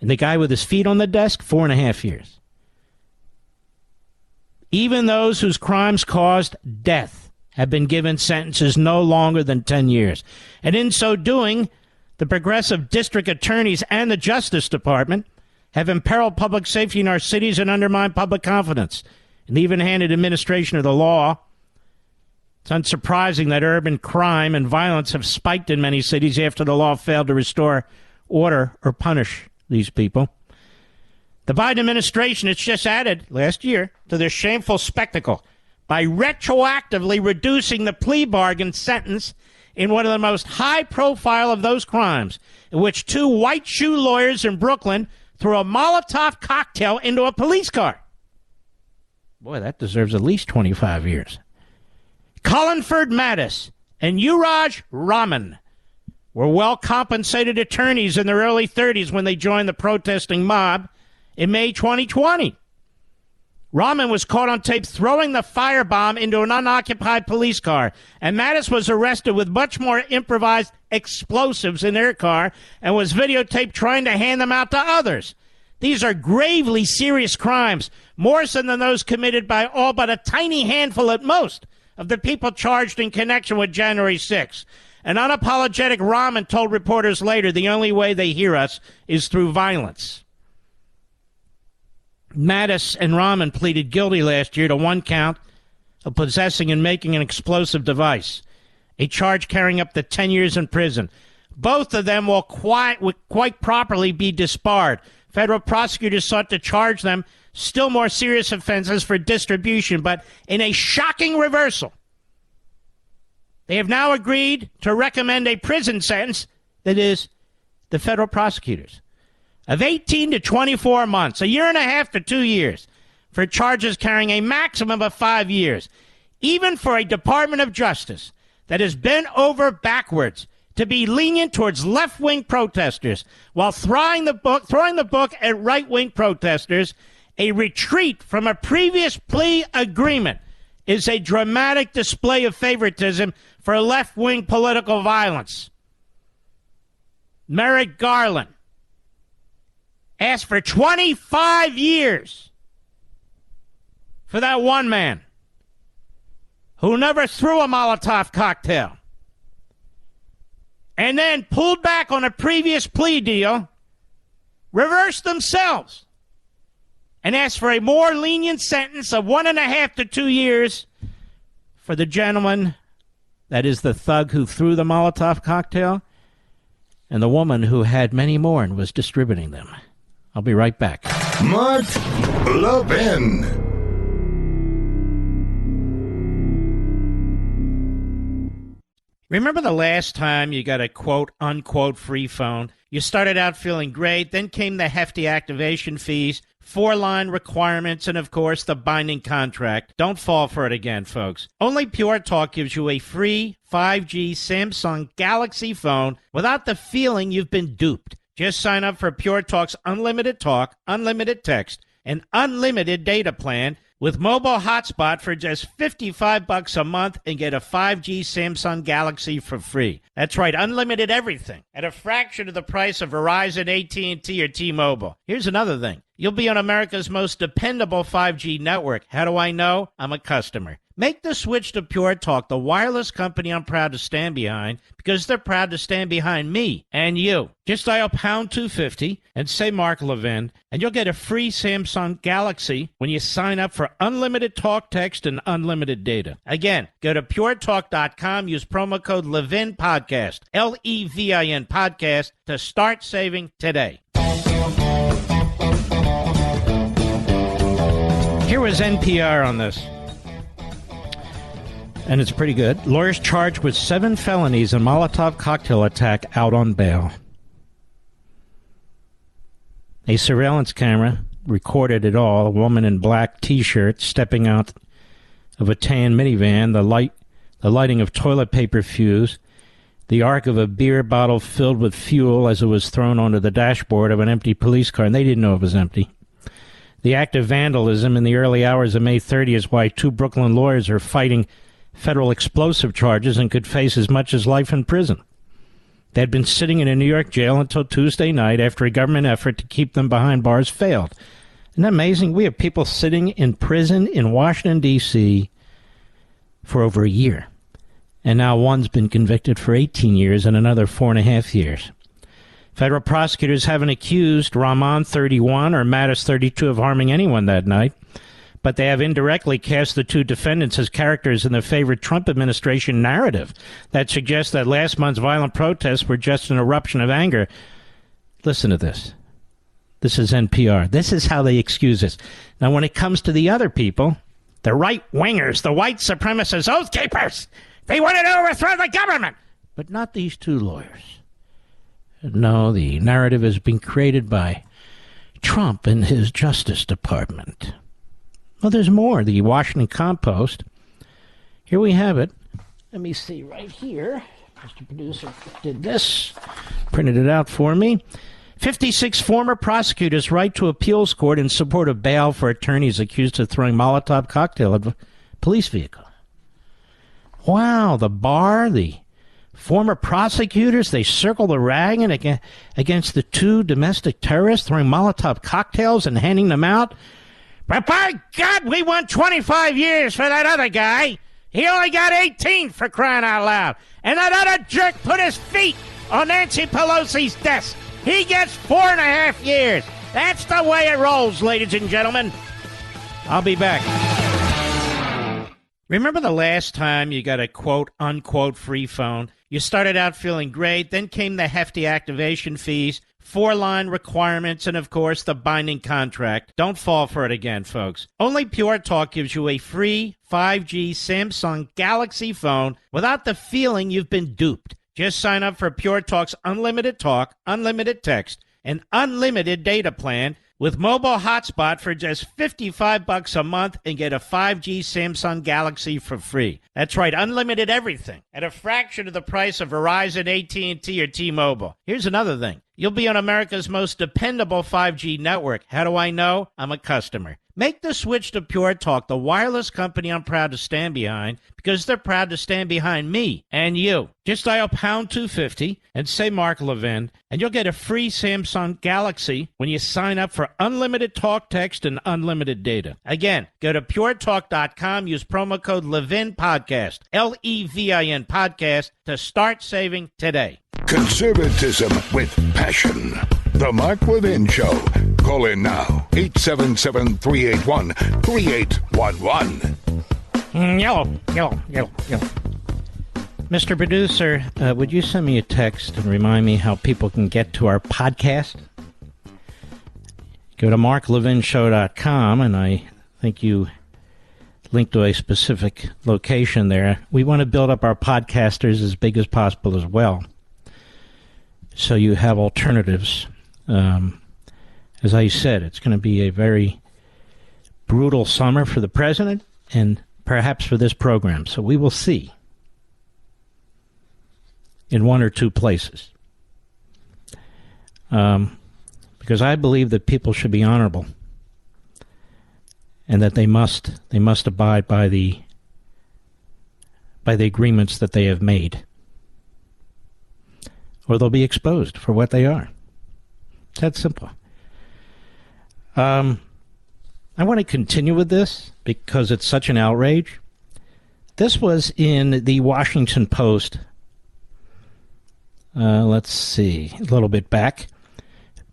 And the guy with his feet on the desk, 4.5 years. Even those whose crimes caused death have been given sentences no longer than 10 years. And in so doing, the progressive district attorneys and the Justice Department have imperiled public safety in our cities and undermined public confidence in the even-handed administration of the law. It's unsurprising that urban crime and violence have spiked in many cities after the law failed to restore order or punish these people. The Biden administration has just added last year to their shameful spectacle by retroactively reducing the plea bargain sentence in one of the most high-profile of those crimes, in which two white shoe lawyers in Brooklyn threw a Molotov cocktail into a police car. Boy, that deserves at least 25 years. Cullenford Mattis and Uraj Raman were well-compensated attorneys in their early 30s when they joined the protesting mob in May 2020. Raman was caught on tape throwing the firebomb into an unoccupied police car, and Mattis was arrested with much more improvised explosives in their car and was videotaped trying to hand them out to others. These are gravely serious crimes, more so than those committed by all but a tiny handful at most of the people charged in connection with January 6th. An unapologetic Raman told reporters later the only way they hear us is through violence. Mattis and Raman pleaded guilty last year to one count of possessing and making an explosive device, a charge carrying up to 10 years in prison. Both of them will quite properly be disbarred. Federal prosecutors sought to charge them still more serious offenses for distribution, but in a shocking reversal, they have now agreed to recommend a prison sentence, that is, the federal prosecutors, of 18 to 24 months, a year and a half to 2 years, for charges carrying a maximum of 5 years, even for a Department of Justice that has bent over backwards to be lenient towards left-wing protesters while throwing the book at right-wing protesters. A retreat from a previous plea agreement is a dramatic display of favoritism for left-wing political violence. Merrick Garland asked for 25 years for that one man who never threw a Molotov cocktail and then pulled back on a previous plea deal, reversed themselves, and asked for a more lenient sentence of 1.5 to 2 years for the gentleman, that is the thug who threw the Molotov cocktail, and the woman who had many more and was distributing them. I'll be right back. Mort Levin. Remember the last time you got a quote-unquote free phone? You started out feeling great, then came the hefty activation fees, 4-line requirements, and of course the binding contract. Don't fall for it again, folks. Only Pure Talk gives you a free 5G Samsung Galaxy phone without the feeling you've been duped. Just sign up for Pure Talk's unlimited talk, unlimited text, and unlimited data plan with mobile hotspot for just $55 a month and get a 5G Samsung Galaxy for free. That's right, unlimited everything at a fraction of the price of Verizon, AT&T, or T-Mobile. Here's another thing. You'll be on America's most dependable 5G network. How do I know? I'm a customer. Make the switch to Pure Talk, the wireless company I'm proud to stand behind, because they're proud to stand behind me and you. Just dial pound 250 and say Mark Levin, and you'll get a free Samsung Galaxy when you sign up for unlimited talk, text, and unlimited data. Again, go to puretalk.com, use promo code Levin Podcast, Levin Podcast, to start saving today. Here was NPR on this. And it's pretty good. Lawyers charged with 7 felonies in Molotov cocktail attack out on bail. A surveillance camera recorded it all. A woman in black T-shirt stepping out of a tan minivan. The lighting of toilet paper fuse. the arc of a beer bottle filled with fuel as it was thrown onto the dashboard of an empty police car, and they didn't know it was empty. The act of vandalism in the early hours of May 30 is why 2 Brooklyn lawyers are fighting federal explosive charges and could face as much as life in prison. They had been sitting in a New York jail until Tuesday night after a government effort to keep them behind bars failed. Isn't that amazing? We have people sitting in prison in Washington, D.C. for over a year. And now one's been convicted for 18 years and another 4.5 years. Federal prosecutors haven't accused Rahman, 31, or Mattis, 32, of harming anyone that night, but they have indirectly cast the 2 defendants as characters in the favorite Trump administration narrative that suggests that last month's violent protests were just an eruption of anger. Listen to this. This is NPR. This is how they excuse this. Now, when it comes to the other people, the right-wingers, the white supremacists, oath keepers, they wanted to overthrow the government, but not these 2 lawyers. No, the narrative has been created by Trump and his Justice Department. Well, there's more. The Washington Compost. Here we have it. Let me see right here. Mr. Producer did this, printed it out for me. 56 former prosecutors write to appeals court in support of bail for attorneys accused of throwing Molotov cocktail at a police vehicle. Wow, the bar, the former prosecutors, they circle the wagon against the 2 domestic terrorists throwing Molotov cocktails and handing them out. But by God, we want 25 years for that other guy. He only got 18, for crying out loud. And that other jerk put his feet on Nancy Pelosi's desk. He gets 4.5 years. That's the way it rolls, ladies and gentlemen. I'll be back. Remember the last time you got a quote-unquote free phone? You started out feeling great, then came the hefty activation fees, 4-line requirements, and of course the binding contract. Don't fall for it again, folks. Only Pure Talk gives you a free 5G Samsung Galaxy phone without the feeling you've been duped. Just sign up for Pure Talk's unlimited talk, unlimited text, and unlimited data plan with mobile hotspot for just $55 a month and get a 5G Samsung Galaxy for free. That's right, unlimited everything at a fraction of the price of Verizon, AT&T, or T-Mobile. Here's another thing. You'll be on America's most dependable 5G network. How do I know? I'm a customer. Make the switch to Pure Talk, the wireless company I'm proud to stand behind, because they're proud to stand behind me and you. Just dial pound 250 and say Mark Levin, and you'll get a free Samsung Galaxy when you sign up for unlimited talk, text, and unlimited data. Again, go to puretalk.com, use promo code Levin Podcast, Levin Podcast, to start saving today. Conservatism with passion. The Mark Levin Show. Call in now. 877-381-3811. Yellow. Mr. Producer, would you send me a text and remind me how people can get to our podcast? Go to marklevinshow.com, and I think you link to a specific location there. We want to build up our podcasters as big as possible as well, so you have alternatives. As I said, it's going to be a very brutal summer for the president and perhaps for this program. So we will see in 1 or 2 places. Because I believe that people should be honorable and that they must abide by the agreements that they have made, or they'll be exposed for what they are. It's that simple. I want to continue with this because it's such an outrage. This was in the Washington Post. Let's see, a little bit back.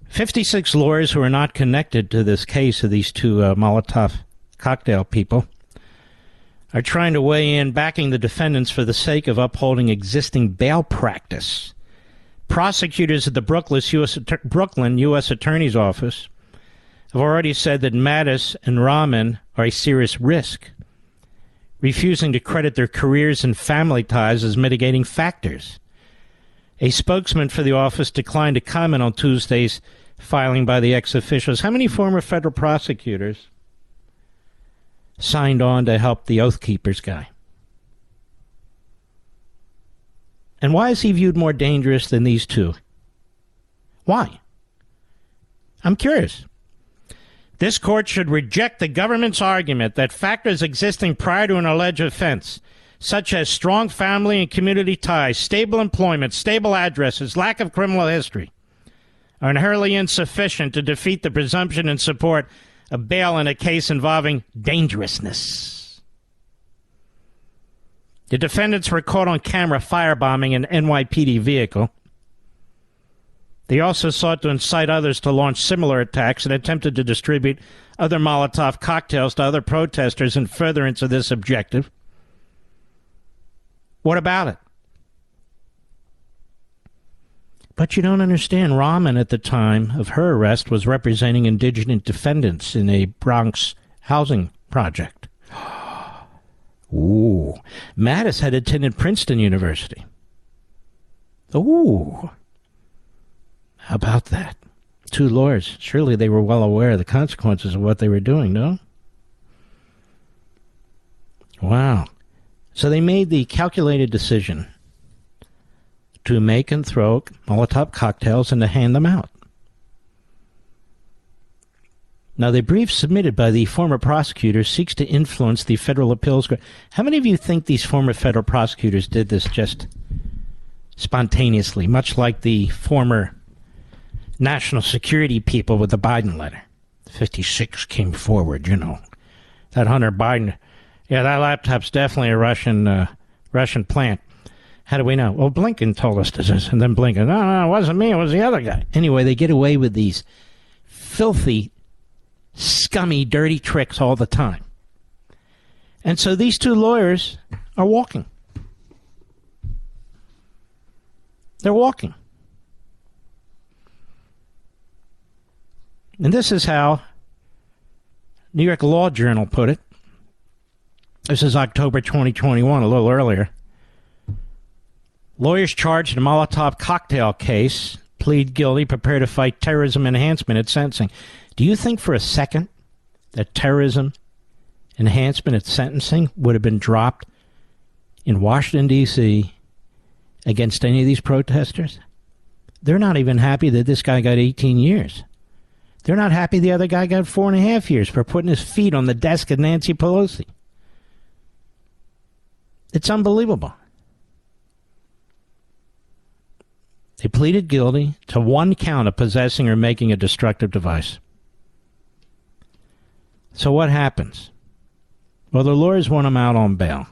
56 lawyers who are not connected to this case of these 2 Molotov cocktail people are trying to weigh in, backing the defendants for the sake of upholding existing bail practice. Prosecutors at the Brooklyn U.S. Attorney's Office have already said that Mattis and Rahman are a serious risk, refusing to credit their careers and family ties as mitigating factors. A spokesman for the office declined to comment on Tuesday's filing by the ex-officials. How many former federal prosecutors signed on to help the Oath Keepers guy? And why is he viewed more dangerous than these two? Why? I'm curious. This court should reject the government's argument that factors existing prior to an alleged offense, such as strong family and community ties, stable employment, stable addresses, lack of criminal history, are inherently insufficient to defeat the presumption in support of bail in a case involving dangerousness. The defendants were caught on camera firebombing an NYPD vehicle. They also sought to incite others to launch similar attacks and attempted to distribute other Molotov cocktails to other protesters in furtherance of this objective. What about it? But you don't understand. Rahman, at the time of her arrest, was representing indigent defendants in a Bronx housing project. Ooh. Mattis had attended Princeton University. Ooh. How about that? Two lawyers. Surely they were well aware of the consequences of what they were doing, no? Wow. So they made the calculated decision to make and throw Molotov cocktails and to hand them out. Now, the brief submitted by the former prosecutor seeks to influence the federal appeals court. How many of you think these former federal prosecutors did this just spontaneously, much like the former national security people with the Biden letter? 56 came forward, you know. That Hunter Biden, yeah, that laptop's definitely a Russian plant. How do we know? Well, Blinken told us this, and then Blinken, no, it wasn't me, it was the other guy. Anyway, they get away with these filthy, scummy, dirty tricks all the time. And so these two lawyers are walking. They're walking. And this is how New York Law Journal put it. This is October 2021, a little earlier. Lawyers charged in a Molotov cocktail case plead guilty, prepare to fight terrorism enhancement at sentencing. Do you think for a second that terrorism enhancement at sentencing would have been dropped in Washington, D.C. against any of these protesters? They're not even happy that this guy got 18 years. They're not happy the other guy got 4.5 years for putting his feet on the desk of Nancy Pelosi. It's unbelievable. They pleaded guilty to one count of possessing or making a destructive device. So what happens? Well, the lawyers want them out on bail.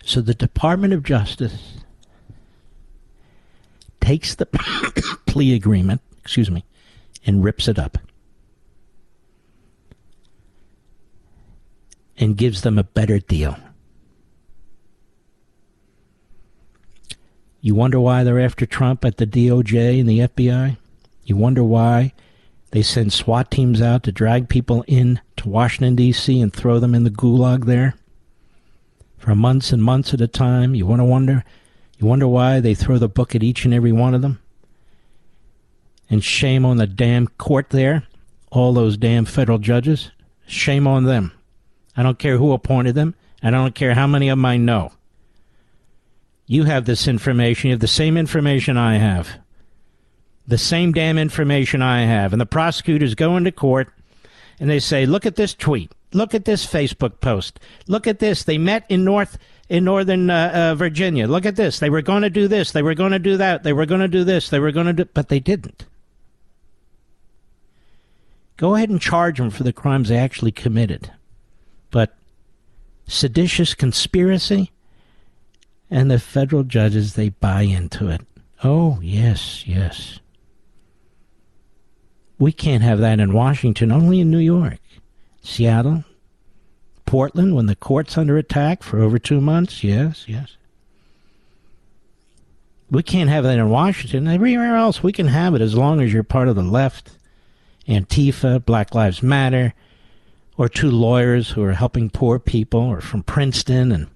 So the Department of Justice takes the plea agreement, and rips it up. And gives them a better deal. You wonder why they're after Trump at the DOJ and the FBI? You wonder why they send SWAT teams out to drag people in to Washington, D.C. and throw them in the gulag there for months and months at a time? You wonder why they throw the book at each and every one of them? And shame on the damn court there, all those damn federal judges. Shame on them. I don't care who appointed them, and I don't care how many of them I know. You have this information. You have the same information I have. The same damn information I have. And the prosecutors go into court and they say, look at this tweet. Look at this Facebook post. Look at this. They met in northern Virginia. Look at this. They were going to do this. They were going to do that. They were going to do this. They were going to do, but they didn't. Go ahead and charge them for the crimes they actually committed. But seditious conspiracy? And the federal judges, they buy into it. Oh, yes, yes. We can't have that in Washington, only in New York. Seattle, Portland, when the court's under attack for over 2 months, yes, yes. We can't have that in Washington. Everywhere else, we can have it as long as you're part of the left, Antifa, Black Lives Matter, or two lawyers who are helping poor people, or from Princeton, and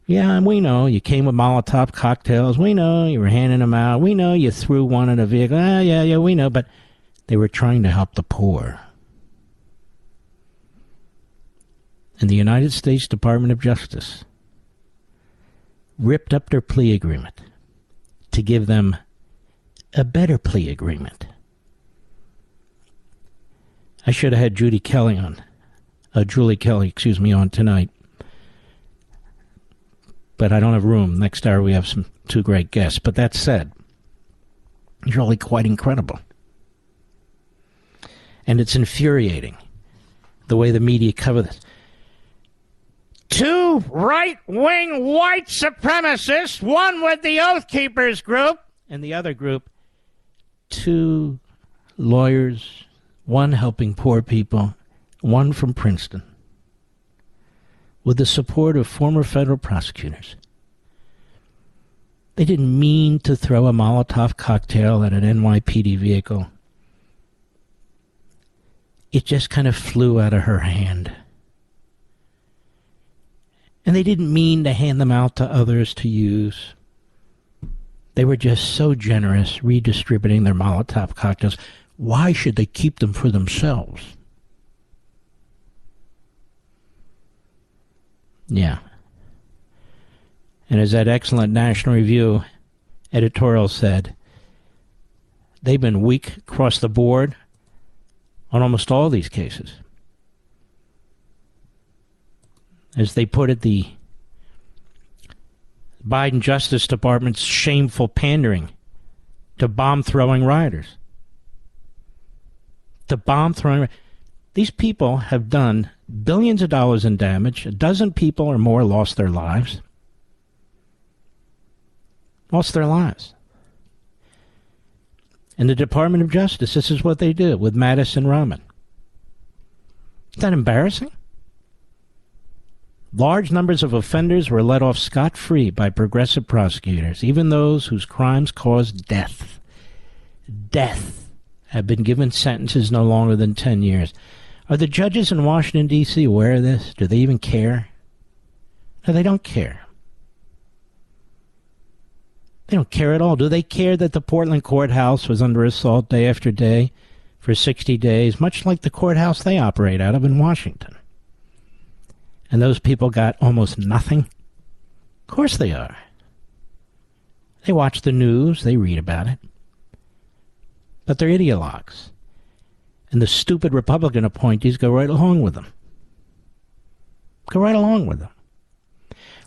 yeah, and we know you came with Molotov cocktails. We know you were handing them out. We know you threw one in a vehicle. Yeah, we know. But they were trying to help the poor. And the United States Department of Justice ripped up their plea agreement to give them a better plea agreement. I should have had Julie Kelly on tonight. But I don't have room. Next hour we have two great guests. But that said, it's really quite incredible. And it's infuriating the way the media cover this. Two right-wing white supremacists, one with the Oath Keepers group, and the other group, two lawyers, one helping poor people, one from Princeton, with the support of former federal prosecutors. They didn't mean to throw a Molotov cocktail at an NYPD vehicle. It just kind of flew out of her hand. And they didn't mean to hand them out to others to use. They were just so generous redistributing their Molotov cocktails. Why should they keep them for themselves? Yeah. And as that excellent National Review editorial said, they've been weak across the board on almost all these cases. As they put it, the Biden Justice Department's shameful pandering to bomb-throwing rioters. These people have done billions of dollars in damage. A dozen people or more lost their lives. And the Department of Justice, this is what they did with Madison Rahman. Is that embarrassing? Large numbers of offenders were let off scot-free by progressive prosecutors, even those whose crimes caused death. Death have been given sentences no longer than 10 years. Are the judges in Washington, D.C. aware of this? Do they even care? No, they don't care. They don't care at all. Do they care that the Portland courthouse was under assault day after day for 60 days, much like the courthouse they operate out of in Washington? And those people got almost nothing? Of course they are. They watch the news, they read about it. But they're ideologues. And the stupid Republican appointees go right along with them.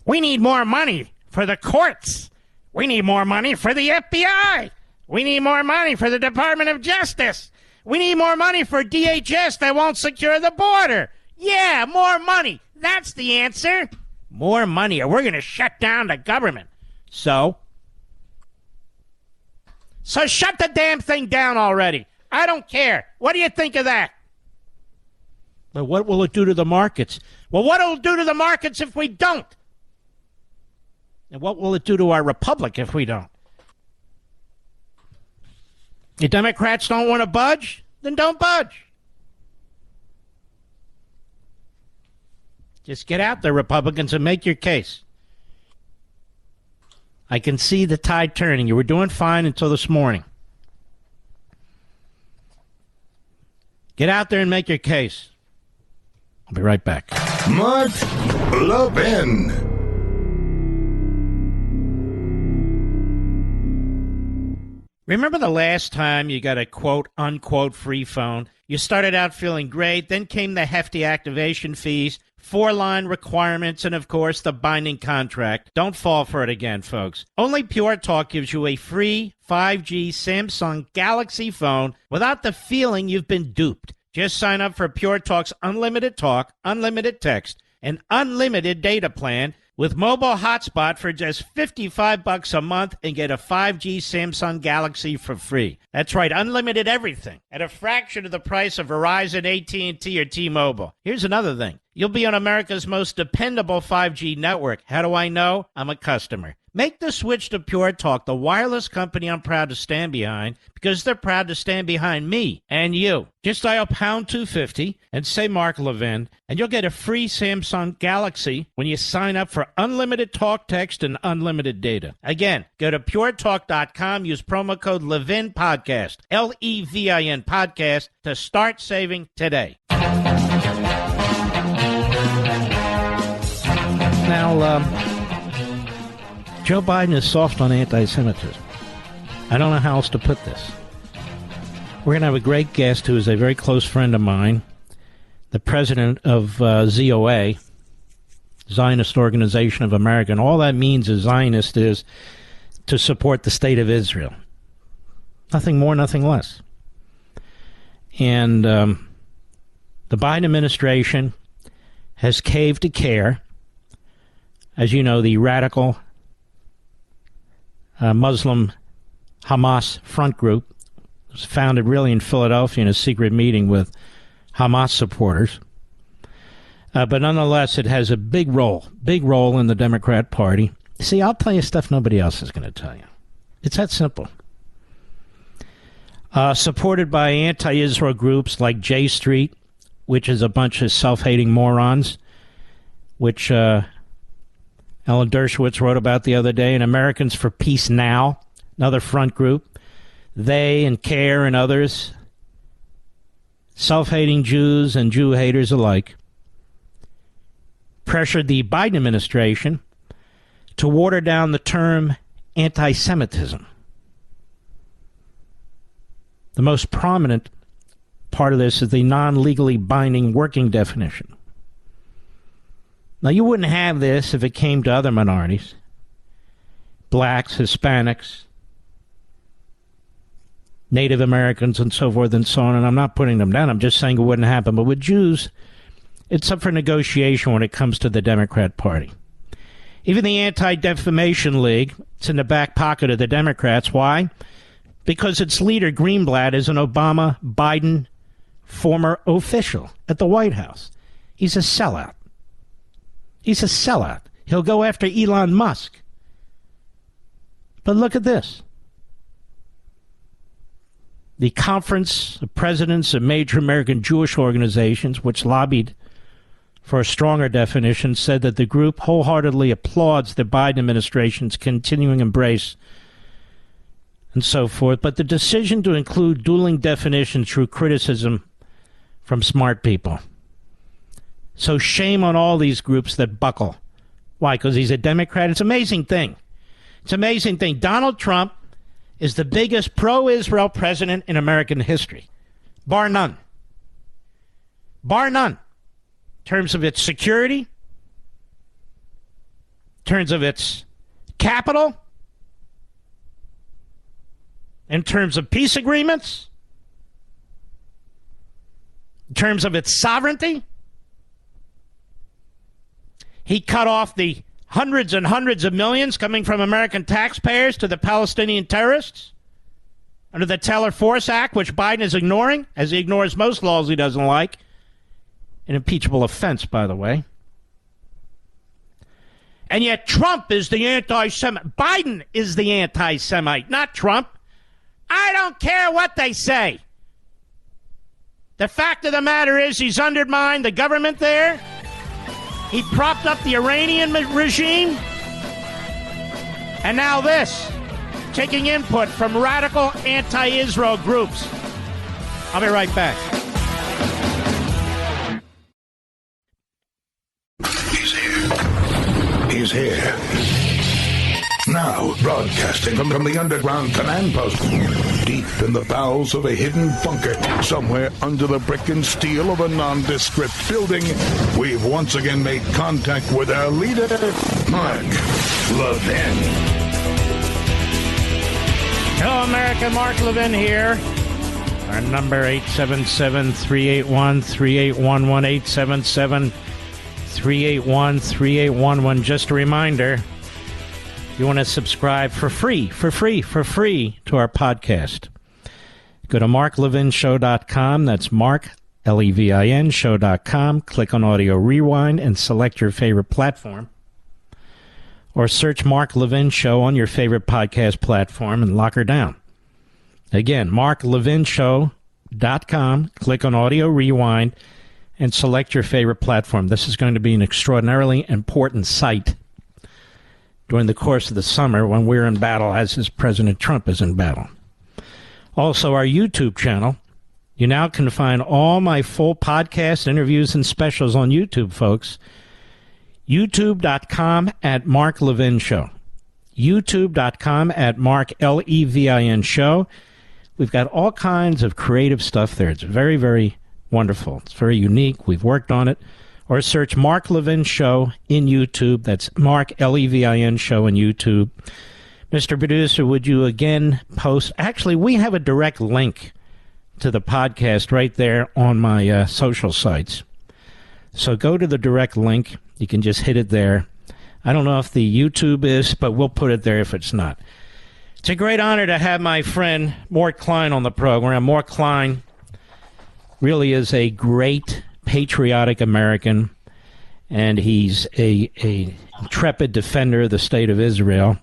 We need more money for the courts. We need more money for the FBI. We need more money for the Department of Justice. We need more money for DHS that won't secure the border. Yeah, more money. That's the answer. More money, or we're going to shut down the government. So shut the damn thing down already. I don't care. What do you think of that? But what will it do to the markets? Well, what will it do to the markets if we don't? And what will it do to our republic if we don't? The Democrats don't want to budge? Then don't budge. Just get out there, Republicans, and make your case. I can see the tide turning. You were doing fine until this morning. Get out there and make your case. I'll be right back. Mort Levin. Remember the last time you got a quote-unquote free phone? You started out feeling great, then came the hefty activation fees, 4-line requirements, and of course the binding contract. Don't fall for it again, folks. Only Pure Talk gives you a free 5G Samsung Galaxy phone without the feeling you've been duped. Just sign up for Pure Talk's unlimited talk, unlimited text, and unlimited data plan with mobile hotspot for just $55 a month and get a 5G Samsung Galaxy for free. That's right, unlimited everything at a fraction of the price of Verizon, AT&T, or T-Mobile. Here's another thing. You'll be on America's most dependable 5G network. How do I know? I'm a customer. Make the switch to Pure Talk, the wireless company I'm proud to stand behind, because they're proud to stand behind me and you. Just dial pound 250 and say Mark Levin, and you'll get a free Samsung Galaxy when you sign up for unlimited talk, text, and unlimited data. Again, go to puretalk.com, use promo code Levin Podcast, Levin Podcast, to start saving today. Now, Joe Biden is soft on anti-Semitism. I don't know how else to put this. We're going to have a great guest who is a very close friend of mine, the president of ZOA, Zionist Organization of America. And all that means as Zionist is to support the state of Israel. Nothing more, nothing less. And the Biden administration has caved to CARE. As you know, the radical Muslim Hamas front group was founded really in Philadelphia in a secret meeting with Hamas supporters. But nonetheless, it has a big role in the Democrat Party. See, I'll tell you stuff nobody else is going to tell you. It's that simple. Supported by anti-Israel groups like J Street, which is a bunch of self-hating morons, which Ellen Dershowitz wrote about the other day, and Americans for Peace Now, another front group. They and CARE and others, self-hating Jews and Jew haters alike, pressured the Biden administration to water down the term anti-Semitism. The most prominent part of this is the non-legally binding working definition. Now, you wouldn't have this if it came to other minorities, blacks, Hispanics, Native Americans, and so forth and so on, and I'm not putting them down. I'm just saying it wouldn't happen. But with Jews, it's up for negotiation when it comes to the Democrat Party. Even the Anti-Defamation League, it's in the back pocket of the Democrats. Why? Because its leader, Greenblatt, is an Obama-Biden former official at the White House. He's a sellout. He's a sellout. He'll go after Elon Musk. But look at this. The Conference of Presidents of Major American Jewish Organizations, which lobbied for a stronger definition, said that the group wholeheartedly applauds the Biden administration's continuing embrace and so forth, but the decision to include dueling definitions drew criticism from smart people. So shame on all these groups that buckle. Why? Because he's a Democrat? It's an amazing thing. It's an amazing thing. Donald Trump is the biggest pro-Israel president in American history. Bar none. Bar none. In terms of its security, in terms of its capital, in terms of peace agreements, in terms of its sovereignty. He cut off the hundreds and hundreds of millions coming from American taxpayers to the Palestinian terrorists under the Taylor Force Act, which Biden is ignoring, as he ignores most laws he doesn't like. An impeachable offense, by the way. And yet Trump is the anti-Semite. Biden is the anti-Semite, not Trump. I don't care what they say. The fact of the matter is he's undermined the government there. He propped up the Iranian regime. And now this, taking input from radical anti-Israel groups. I'll be right back. He's here. Now, broadcasting from the underground command post, deep in the bowels of a hidden bunker, somewhere under the brick and steel of a nondescript building, we've once again made contact with our leader, Mark Levin. Hello, America. Mark Levin here. Our number, 877-381-3811, 877-381-3811. Just a reminder, you want to subscribe for free to our podcast. Go to marklevinshow.com. That's Mark, Levin, show.com. Click on Audio Rewind and select your favorite platform. Or search Mark Levin Show on your favorite podcast platform and lock her down. Again, marklevinshow.com. Click on Audio Rewind and select your favorite platform. This is going to be an extraordinarily important site during the course of the summer when we're in battle, as is President Trump is in battle. Also, our YouTube channel. You now can find all my full podcast interviews and specials on YouTube, folks. YouTube.com at Mark Levin Show. youtube.com at Mark, Levin Show. We've got all kinds of creative stuff there. It's very, very wonderful. It's very unique. We've worked on it. Or search Mark Levin Show in YouTube. That's Mark, Levin Show in YouTube. Mr. Producer, would you again post? Actually, we have a direct link to the podcast right there on my social sites. So go to the direct link. You can just hit it there. I don't know if the YouTube is, but we'll put it there if it's not. It's a great honor to have my friend Mort Klein on the program. Mort Klein really is a great patriotic American, and he's a intrepid defender of the state of Israel.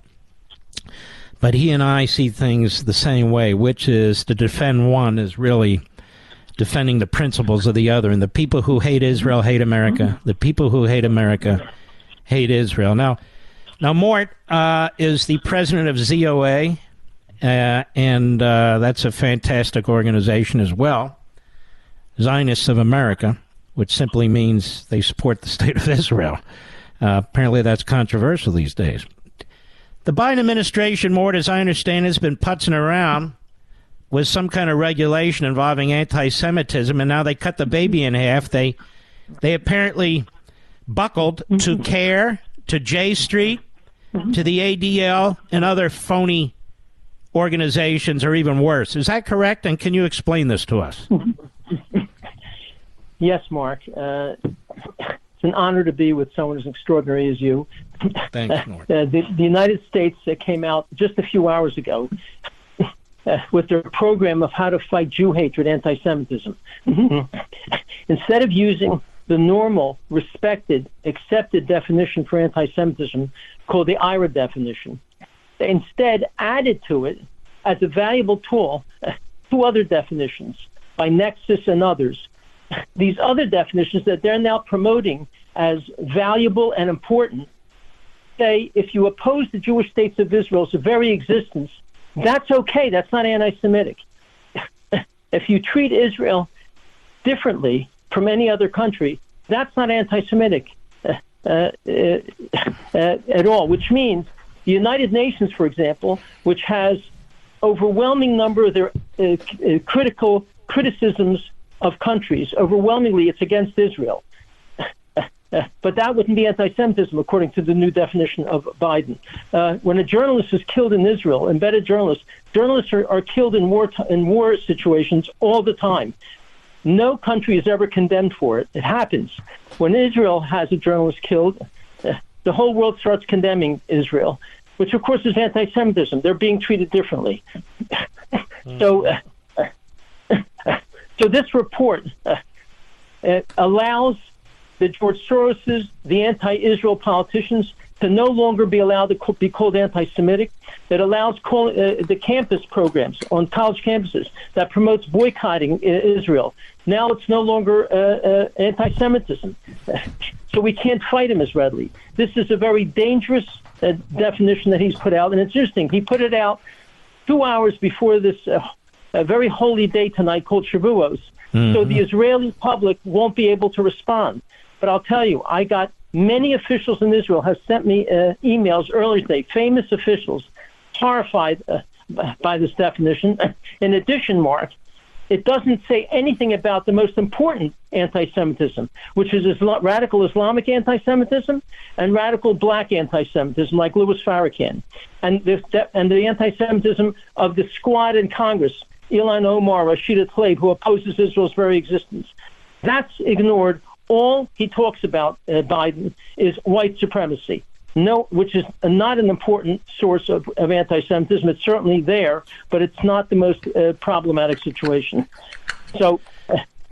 But he and I see things the same way, which is to defend one is really defending the principles of the other. And the people who hate Israel hate America. The people who hate America hate Israel. Now Mort is the president of ZOA, and that's a fantastic organization as well, Zionists of America, which simply means they support the state of Israel. Apparently that's controversial these days. The Biden administration, Mort, as I understand, has been putzing around with some kind of regulation involving anti-Semitism, and now they cut the baby in half. They apparently buckled to CARE, to J Street, to the ADL, and other phony organizations, or even worse. Is that correct? And can you explain this to us? Yes, Mark. It's an honor to be with someone as extraordinary as you. Thanks, Mort. The United States came out just a few hours ago with their program of how to fight Jew hatred, anti-Semitism. Instead of using the normal, respected, accepted definition for anti-Semitism called the IRA definition, they instead added to it as a valuable tool two other definitions by Nexus and others. These other definitions that they're now promoting as valuable and important say if you oppose the Jewish states of Israel's very existence, that's okay. That's not anti-Semitic. If you treat Israel differently from any other country, that's not anti-Semitic at all, which means the United Nations, for example, which has overwhelming number of their criticisms of countries, overwhelmingly it's against Israel. But that wouldn't be anti-Semitism, according to the new definition of Biden. When a journalist is killed in Israel, embedded journalists are killed in war situations all the time. No country is ever condemned for it. It happens. When Israel has a journalist killed, the whole world starts condemning Israel, which of course is anti-Semitism. They're being treated differently. So this report allows the George Soroses, the anti-Israel politicians, to no longer be allowed to be called anti-Semitic. It allows the campus programs on college campuses that promotes boycotting Israel. Now it's no longer anti-Semitism. So we can't fight him as readily. This is a very dangerous definition that he's put out. And it's interesting. He put it out 2 hours before this very holy day tonight called Shavuos. Mm-hmm. So the Israeli public won't be able to respond. But I'll tell you, I got many officials in Israel have sent me emails earlier today, famous officials, horrified by this definition. In addition, Mark, it doesn't say anything about the most important anti-Semitism, which is radical Islamic anti-Semitism and radical black anti-Semitism, like Louis Farrakhan, and the anti-Semitism of the squad in Congress, Ilhan Omar, Rashida Tlaib, who opposes Israel's very existence. That's ignored. All he talks about, Biden, is white supremacy. No, which is not an important source of anti-Semitism. It's certainly there, but it's not the most problematic situation. So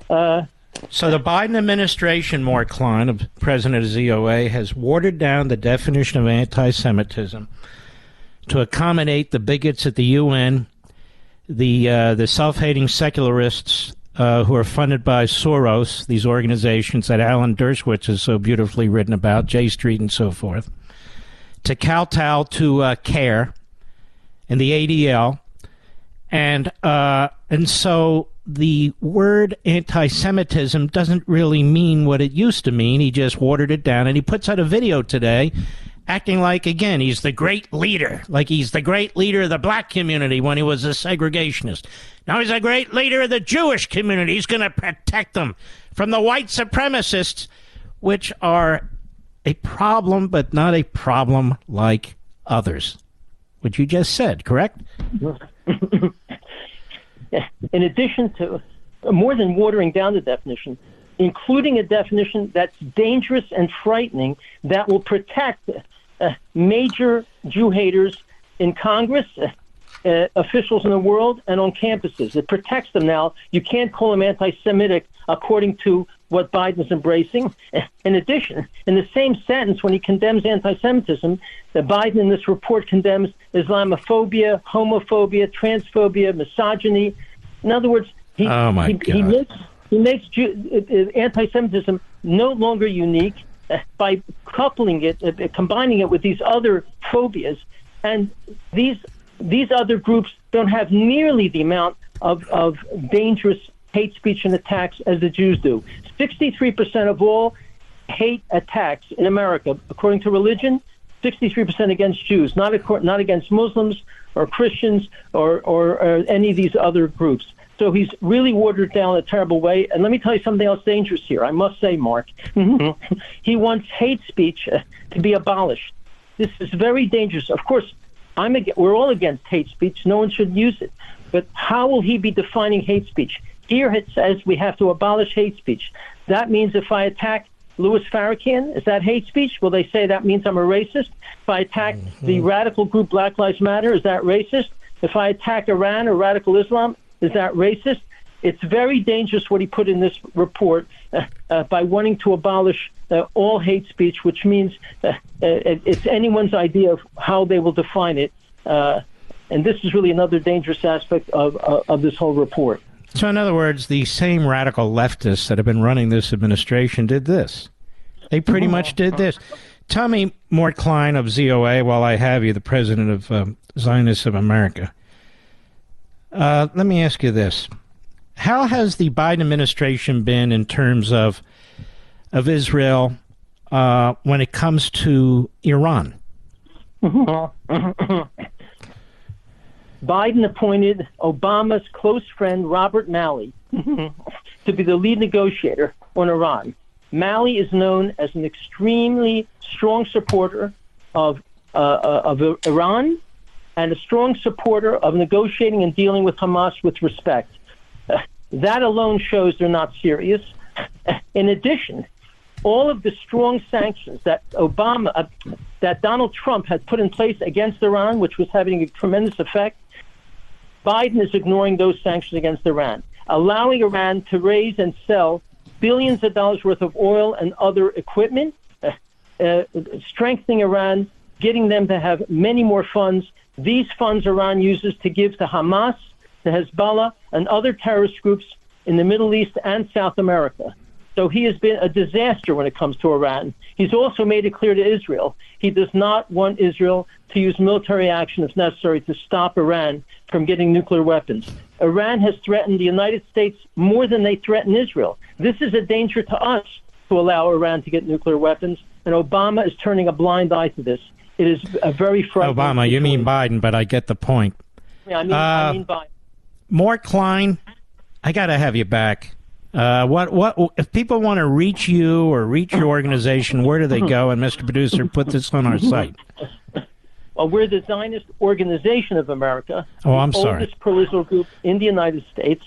the Biden administration, Mort Klein, of president of ZOA, has watered down the definition of anti-Semitism to accommodate the bigots at the UN, the self-hating secularists who are funded by Soros, these organizations that Alan Dershowitz has so beautifully written about, J Street and so forth, to kowtow to CARE and the ADL. And so the word anti-Semitism doesn't really mean what it used to mean. He just watered it down. And he puts out a video today acting like, again, he's the great leader, like he's the great leader of the black community when he was a segregationist. Now he's a great leader of the Jewish community. He's going to protect them from the white supremacists, which are a problem, but not a problem like others, which you just said, correct? In addition to more than watering down the definition, including a definition that's dangerous and frightening that will protect major Jew haters in Congress, officials in the world, and on campuses. It protects them now. You can't call them anti-Semitic according to what Biden's embracing. In addition, in the same sentence, when he condemns anti-Semitism, Biden in this report condemns Islamophobia, homophobia, transphobia, misogyny. In other words, he makes anti-Semitism no longer unique by coupling it, combining it with these other phobias. And these other groups don't have nearly the amount of dangerous hate speech and attacks as the Jews do. 63% of all hate attacks in America, according to religion, 63% against Jews, not against Muslims or Christians or any of these other groups. So he's really watered down a terrible way. And let me tell you something else dangerous here. I must say, Mark, he wants hate speech to be abolished. This is very dangerous. Of course, we're all against hate speech. No one should use it. But how will he be defining hate speech? Here it says we have to abolish hate speech. That means if I attack Louis Farrakhan, is that hate speech? Will they say that means I'm a racist? If I attack the radical group Black Lives Matter, is that racist? If I attack Iran or radical Islam, is that racist? It's very dangerous what he put in this report by wanting to abolish all hate speech, which means it's anyone's idea of how they will define it. And this is really another dangerous aspect of this whole report. So in other words, the same radical leftists that have been running this administration did this. They pretty much did this. Tell me, Mort Klein of ZOA, while I have you, the president of Zionists of America, let me ask you this. How has the Biden administration been in terms of Israel when it comes to Iran? Biden appointed Obama's close friend, Robert Malley, to be the lead negotiator on Iran. Malley is known as an extremely strong supporter of Iran and a strong supporter of negotiating and dealing with Hamas with respect. That alone shows they're not serious. In addition, all of the strong sanctions that that Donald Trump had put in place against Iran, which was having a tremendous effect, Biden is ignoring those sanctions against Iran, allowing Iran to raise and sell billions of dollars worth of oil and other equipment, strengthening Iran, getting them to have many more funds. These funds Iran uses to give to Hamas, to Hezbollah, and other terrorist groups in the Middle East and South America. So he has been a disaster when it comes to Iran. He's also made it clear to Israel he does not want Israel to use military action if necessary to stop Iran from getting nuclear weapons. Iran has threatened the United States more than they threaten Israel. This is a danger to us to allow Iran to get nuclear weapons, and Obama is turning a blind eye to this. It is a very frightening Obama, situation. you mean Biden, but I get the point. Yeah, I mean Biden. Mort Klein, I got to have you back. What if people want to reach you or reach your organization, where do they go? And Mr. Producer, put this on our site. Well, we're the Zionist Organization of America, the oldest pro-Israel group in the United States.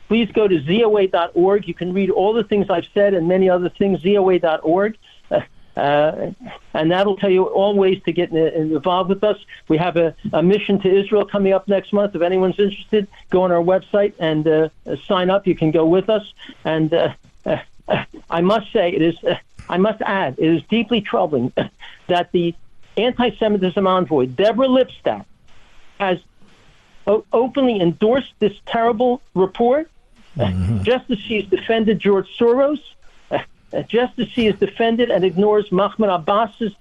Please go to ZOA.org. You can read all the things I've said and many other things, ZOA.org. And that'll tell you all ways to get involved with us. We have a mission to Israel coming up next month. If anyone's interested, go on our website and sign up. You can go with us. And I must say, I must add, it is deeply troubling that the anti-Semitism envoy, Deborah Lipstadt, has openly endorsed this terrible report, just as she's defended George Soros, just as she has defended and ignores Mahmoud Abbas's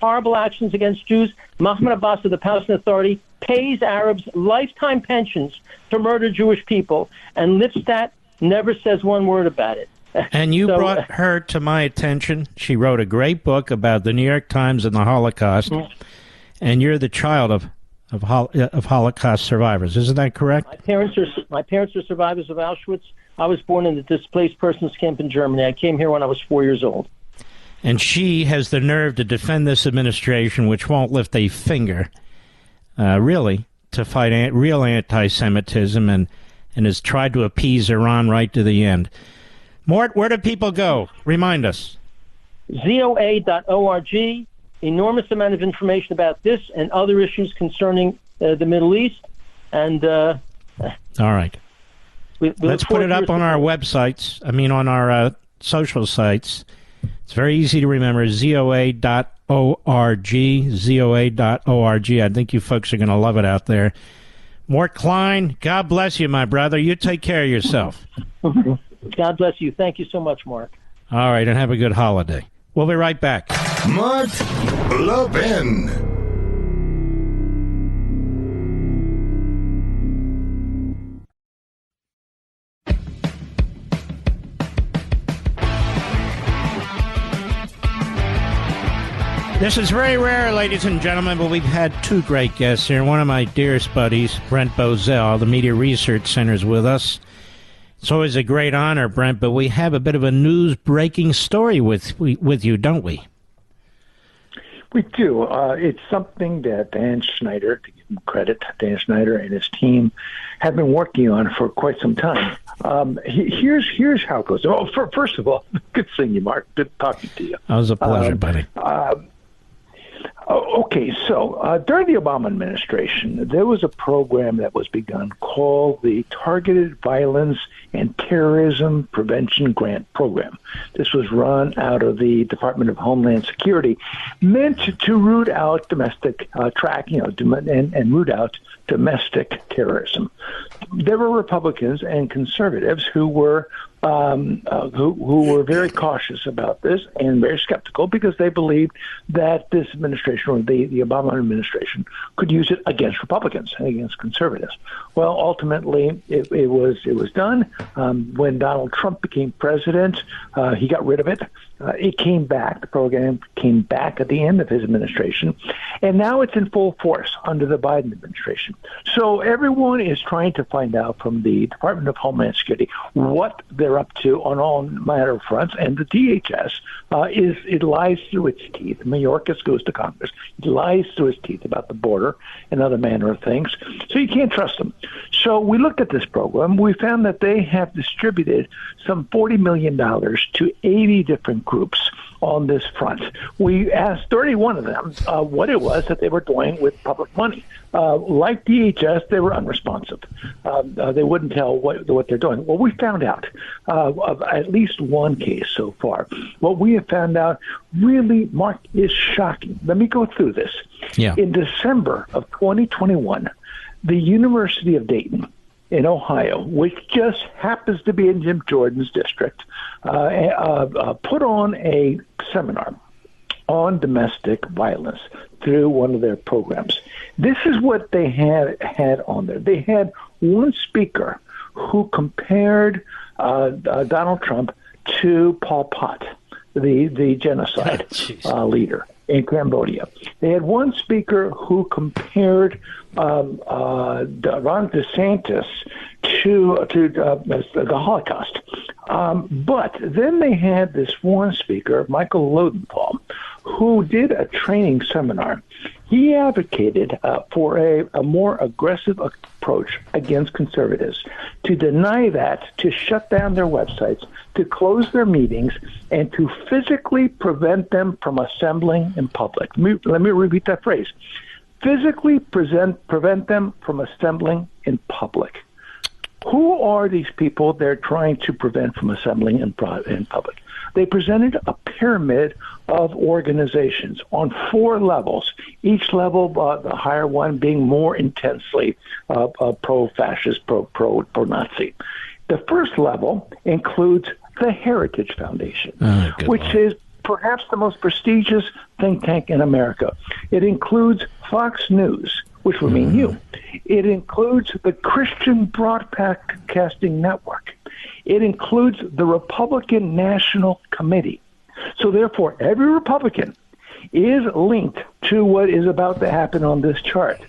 horrible actions against Jews. Mahmoud Abbas of the Palestinian Authority pays Arabs lifetime pensions to murder Jewish people, and Lipstadt never says one word about it. And you brought her to my attention. She wrote a great book about the New York Times and the Holocaust, and you're the child of Holocaust survivors. Isn't that correct? My parents are survivors of Auschwitz. I was born in the displaced persons camp in Germany. I came here when I was 4 years old. And she has the nerve to defend this administration, which won't lift a finger, really, to fight real anti-Semitism, and has tried to appease Iran right to the end. Mort, where do people go? Remind us. ZOA.org. Enormous amount of information about this and other issues concerning the Middle East. And all right. Let's put it up on our websites. On our social sites. It's very easy to remember. ZOA.org. ZOA.org. I think you folks are going to love it out there. Mort Klein, God bless you, my brother. You take care of yourself. God bless you. Thank you so much, Mark. All right, and have a good holiday. We'll be right back. Mort Levin. This is very rare, ladies and gentlemen, but we've had two great guests here. One of my dearest buddies, Brent Bozell, the Media Research Center, is with us. It's always a great honor, Brent, but we have a bit of a news-breaking story with you, don't we? We do. It's something that Dan Schneider, to give him credit, Dan Schneider and his team have been working on for quite some time. Here's how it goes. Oh, first of all, good seeing you, Mark. Good talking to you. It was a pleasure, buddy. Okay, so during the Obama administration, there was a program that was begun called the Targeted Violence and Terrorism Prevention Grant Program. This was run out of the Department of Homeland Security, meant to root out domestic and root out domestic terrorism. There were Republicans and conservatives who were very cautious about this and very skeptical because they believed that this administration, or the Obama administration, could use it against Republicans and against conservatives. Well, ultimately, it was done. When Donald Trump became president, he got rid of it. It came back. The program came back at the end of his administration, and now it's in full force under the Biden administration. So everyone is trying to find out from the Department of Homeland Security what they're up to on all matter of fronts, and the DHS it lies through its teeth. Mayorkas goes to Congress. It lies through its teeth about the border and other manner of things. So you can't trust them. So we looked at this program. We found that they have distributed some $40 million to 80 different groups on this front. We asked 31 of them what it was that they were doing with public money. Like DHS, they were unresponsive. They wouldn't tell what they're doing. Well, we found out of at least one case so far. What we have found out really, Mark, is shocking. Let me go through this. Yeah. In December of 2021, the University of Dayton in Ohio, which just happens to be in Jim Jordan's district, put on a seminar on domestic violence through one of their programs. This is what they had on there. They had one speaker who compared Donald Trump to Pol Pot, the genocide leader in Cambodia. They had one speaker who compared Ron DeSantis to the Holocaust. But then they had this one speaker, Michael Lodenthal, who did a training seminar. He advocated for a more aggressive approach against conservatives, to deny that, to shut down their websites, to close their meetings, and to physically prevent them from assembling in public. Let me repeat that phrase. Physically prevent them from assembling in public. Who are these people they're trying to prevent from assembling in public? They presented a pyramid of organizations on 4 levels, each level, the higher one being more intensely pro-fascist, pro-Nazi. The first level includes the Heritage Foundation, which is perhaps the most prestigious think tank in America. It includes Fox News, which would mean you. It includes the Christian Broadcasting Network. It includes the Republican National Committee. So therefore, every Republican is linked to what is about to happen on this chart.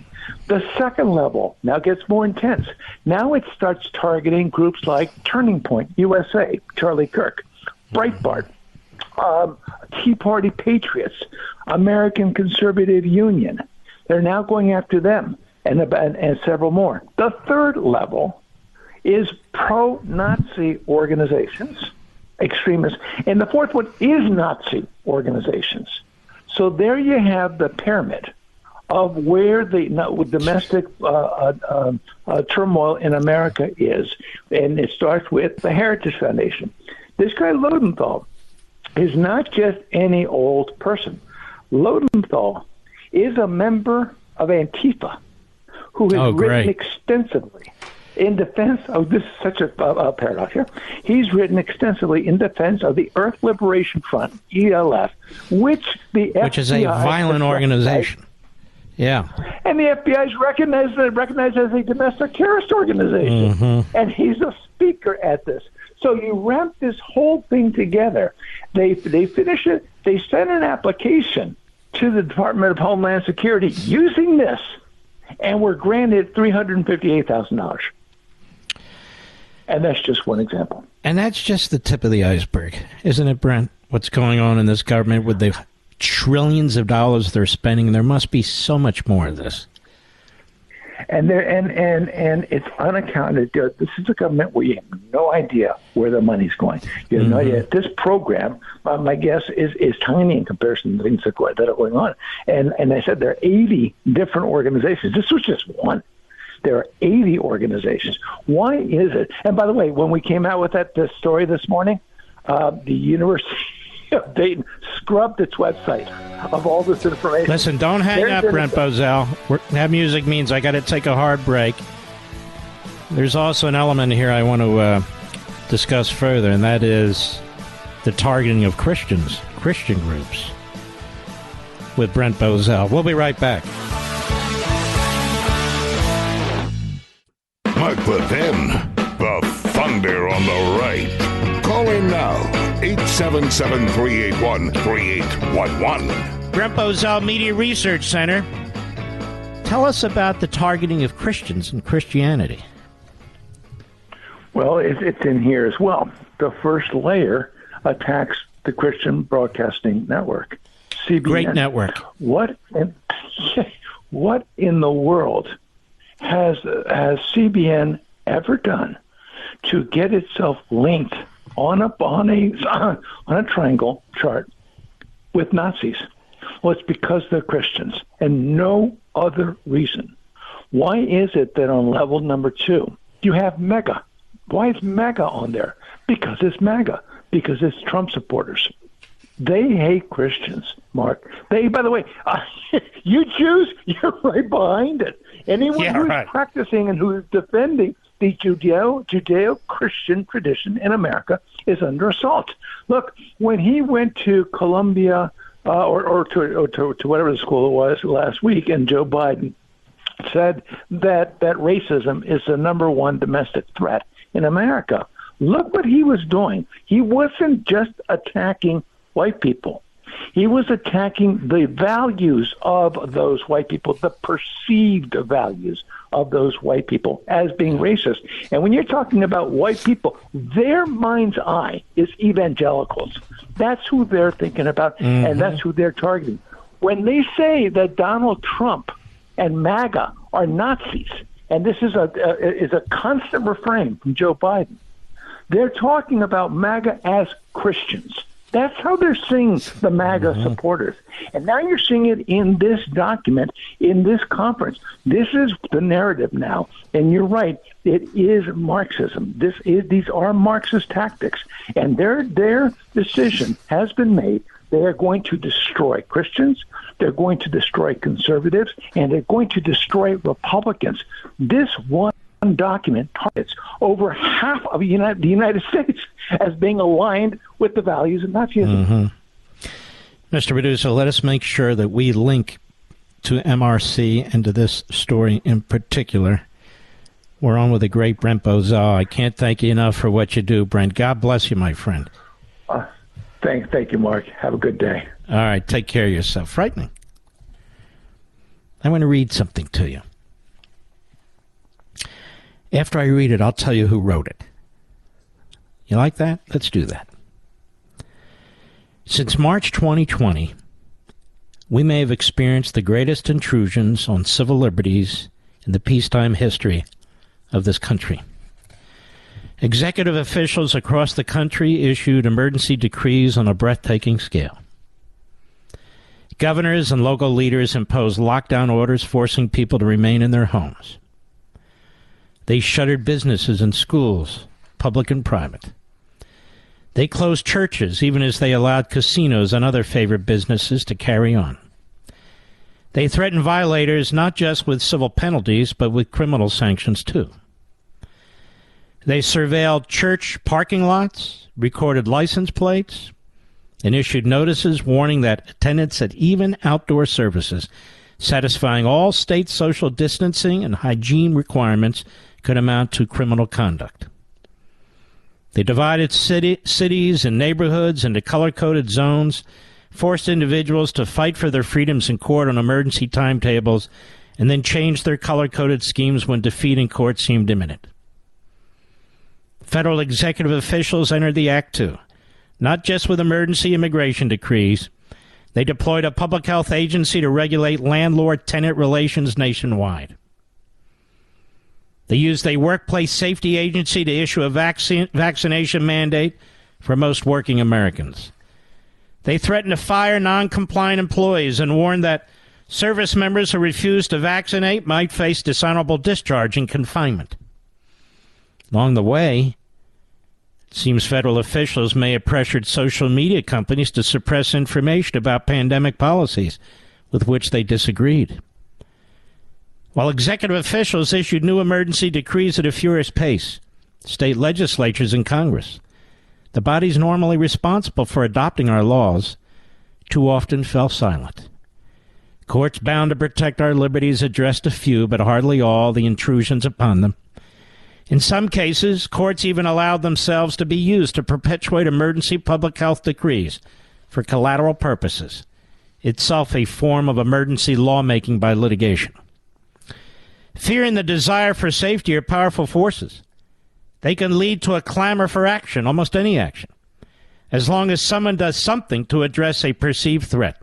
The second level now gets more intense. Now it starts targeting groups like Turning Point USA, Charlie Kirk, Breitbart, Tea Party Patriots, American Conservative Union. They're now going after them and several more. The third level is pro-Nazi organizations, extremists, and the fourth one is Nazi organizations. So there you have the pyramid of where the domestic turmoil in America is, and it starts with the Heritage Foundation. This guy Lodenthal is not just any old person. Lodenthal is a member of Antifa who has written extensively in defense of this is such a paradox here. He's written extensively in defense of the Earth Liberation Front, ELF, which is a violent organization. Yeah. And the FBI is recognized as a domestic terrorist organization. Mm-hmm. And he's a speaker at this. So you ramp this whole thing together. They finish it. They send an application to the Department of Homeland Security using this, and were granted $358,000. And that's just one example. And that's just the tip of the iceberg, isn't it, Brent? What's going on in this government with the trillions of dollars they're spending? There must be so much more of this. And it's unaccounted. This is a government where you have no idea where the money's going. You have no idea. This program, my guess, is tiny in comparison to things that are going on. And I said there are 80 different organizations. This was just one. There are 80 organizations. Why is it? And by the way, when we came out with this story this morning, the University of Dayton scrubbed its website of all this information. Listen, don't hang up, Brent Bozell. That music means I got to take a hard break. There's also an element here I want to discuss further, and that is the targeting of Christians, Christian groups, with Brent Bozell. We'll be right back. Mark Levin, the thunder on the right. Call in now, 877-381-3811. Brent Bozell Media Research Center. Tell us about the targeting of Christians and Christianity. Well, it's in here as well. The first layer attacks the Christian Broadcasting Network, CBN. Great network. What in the world has CBN ever done to get itself linked on a triangle chart with Nazis? Well, it's because they're Christians and no other reason. Why is it that on level number 2 you have MAGA? Why is MAGA on there? Because it's MAGA. Because it's Trump supporters. They hate Christians, Mark. By the way, you Jews, you're right behind it. Anyone who's practicing and who's defending the Judeo-Christian tradition in America is under assault. Look, when he went to Columbia or to whatever the school it was last week, and Joe Biden said that racism is the number one domestic threat in America, look what he was doing. He wasn't just attacking white people. He was attacking the values of those white people, the perceived values of those white people as being racist. And when you're talking about white people, their mind's eye is evangelicals. That's who they're thinking about, and that's who they're targeting. When they say that Donald Trump and MAGA are Nazis, and this is a constant refrain from Joe Biden, they're talking about MAGA as Christians. That's how they're seeing the MAGA supporters. And now you're seeing it in this document, in this conference. This is the narrative now. And you're right, it is Marxism. These are Marxist tactics. And their decision has been made. They are going to destroy Christians, they're going to destroy conservatives, and they're going to destroy Republicans. This one document targets over half of the United States as being aligned with the values of Nazism. Mr. Producer, let us make sure that we link to MRC and to this story in particular. We're on with the great Brent Bozell. I can't thank you enough for what you do, Brent. God bless you, my friend. Thank you, Mark. Have a good day. All right, take care of yourself. Frightening. I want to read something to you. After I read it, I'll tell you who wrote it. You like that? Let's do that. Since March 2020, we may have experienced the greatest intrusions on civil liberties in the peacetime history of this country. Executive officials across the country issued emergency decrees on a breathtaking scale. Governors and local leaders imposed lockdown orders forcing people to remain in their homes. They shuttered businesses and schools, public and private. They closed churches even as they allowed casinos and other favorite businesses to carry on. They threatened violators not just with civil penalties, but with criminal sanctions too. They surveilled church parking lots, recorded license plates, and issued notices warning that attendance at even outdoor services satisfying all state social distancing and hygiene requirements could amount to criminal conduct. They divided cities and neighborhoods into color-coded zones, forced individuals to fight for their freedoms in court on emergency timetables, and then changed their color-coded schemes when defeat in court seemed imminent. Federal executive officials entered the act, too, not just with emergency immigration decrees. They deployed a public health agency to regulate landlord-tenant relations nationwide. They used a workplace safety agency to issue a vaccination mandate for most working Americans. They threatened to fire non-compliant employees and warned that service members who refused to vaccinate might face dishonorable discharge and confinement. Along the way, it seems federal officials may have pressured social media companies to suppress information about pandemic policies with which they disagreed. While executive officials issued new emergency decrees at a furious pace, state legislatures and Congress, the bodies normally responsible for adopting our laws, too often fell silent. Courts bound to protect our liberties addressed a few, but hardly all, the intrusions upon them. In some cases, courts even allowed themselves to be used to perpetuate emergency public health decrees for collateral purposes, itself a form of emergency lawmaking by litigation. Fear and the desire for safety are powerful forces. They can lead to a clamor for action, almost any action, as long as someone does something to address a perceived threat.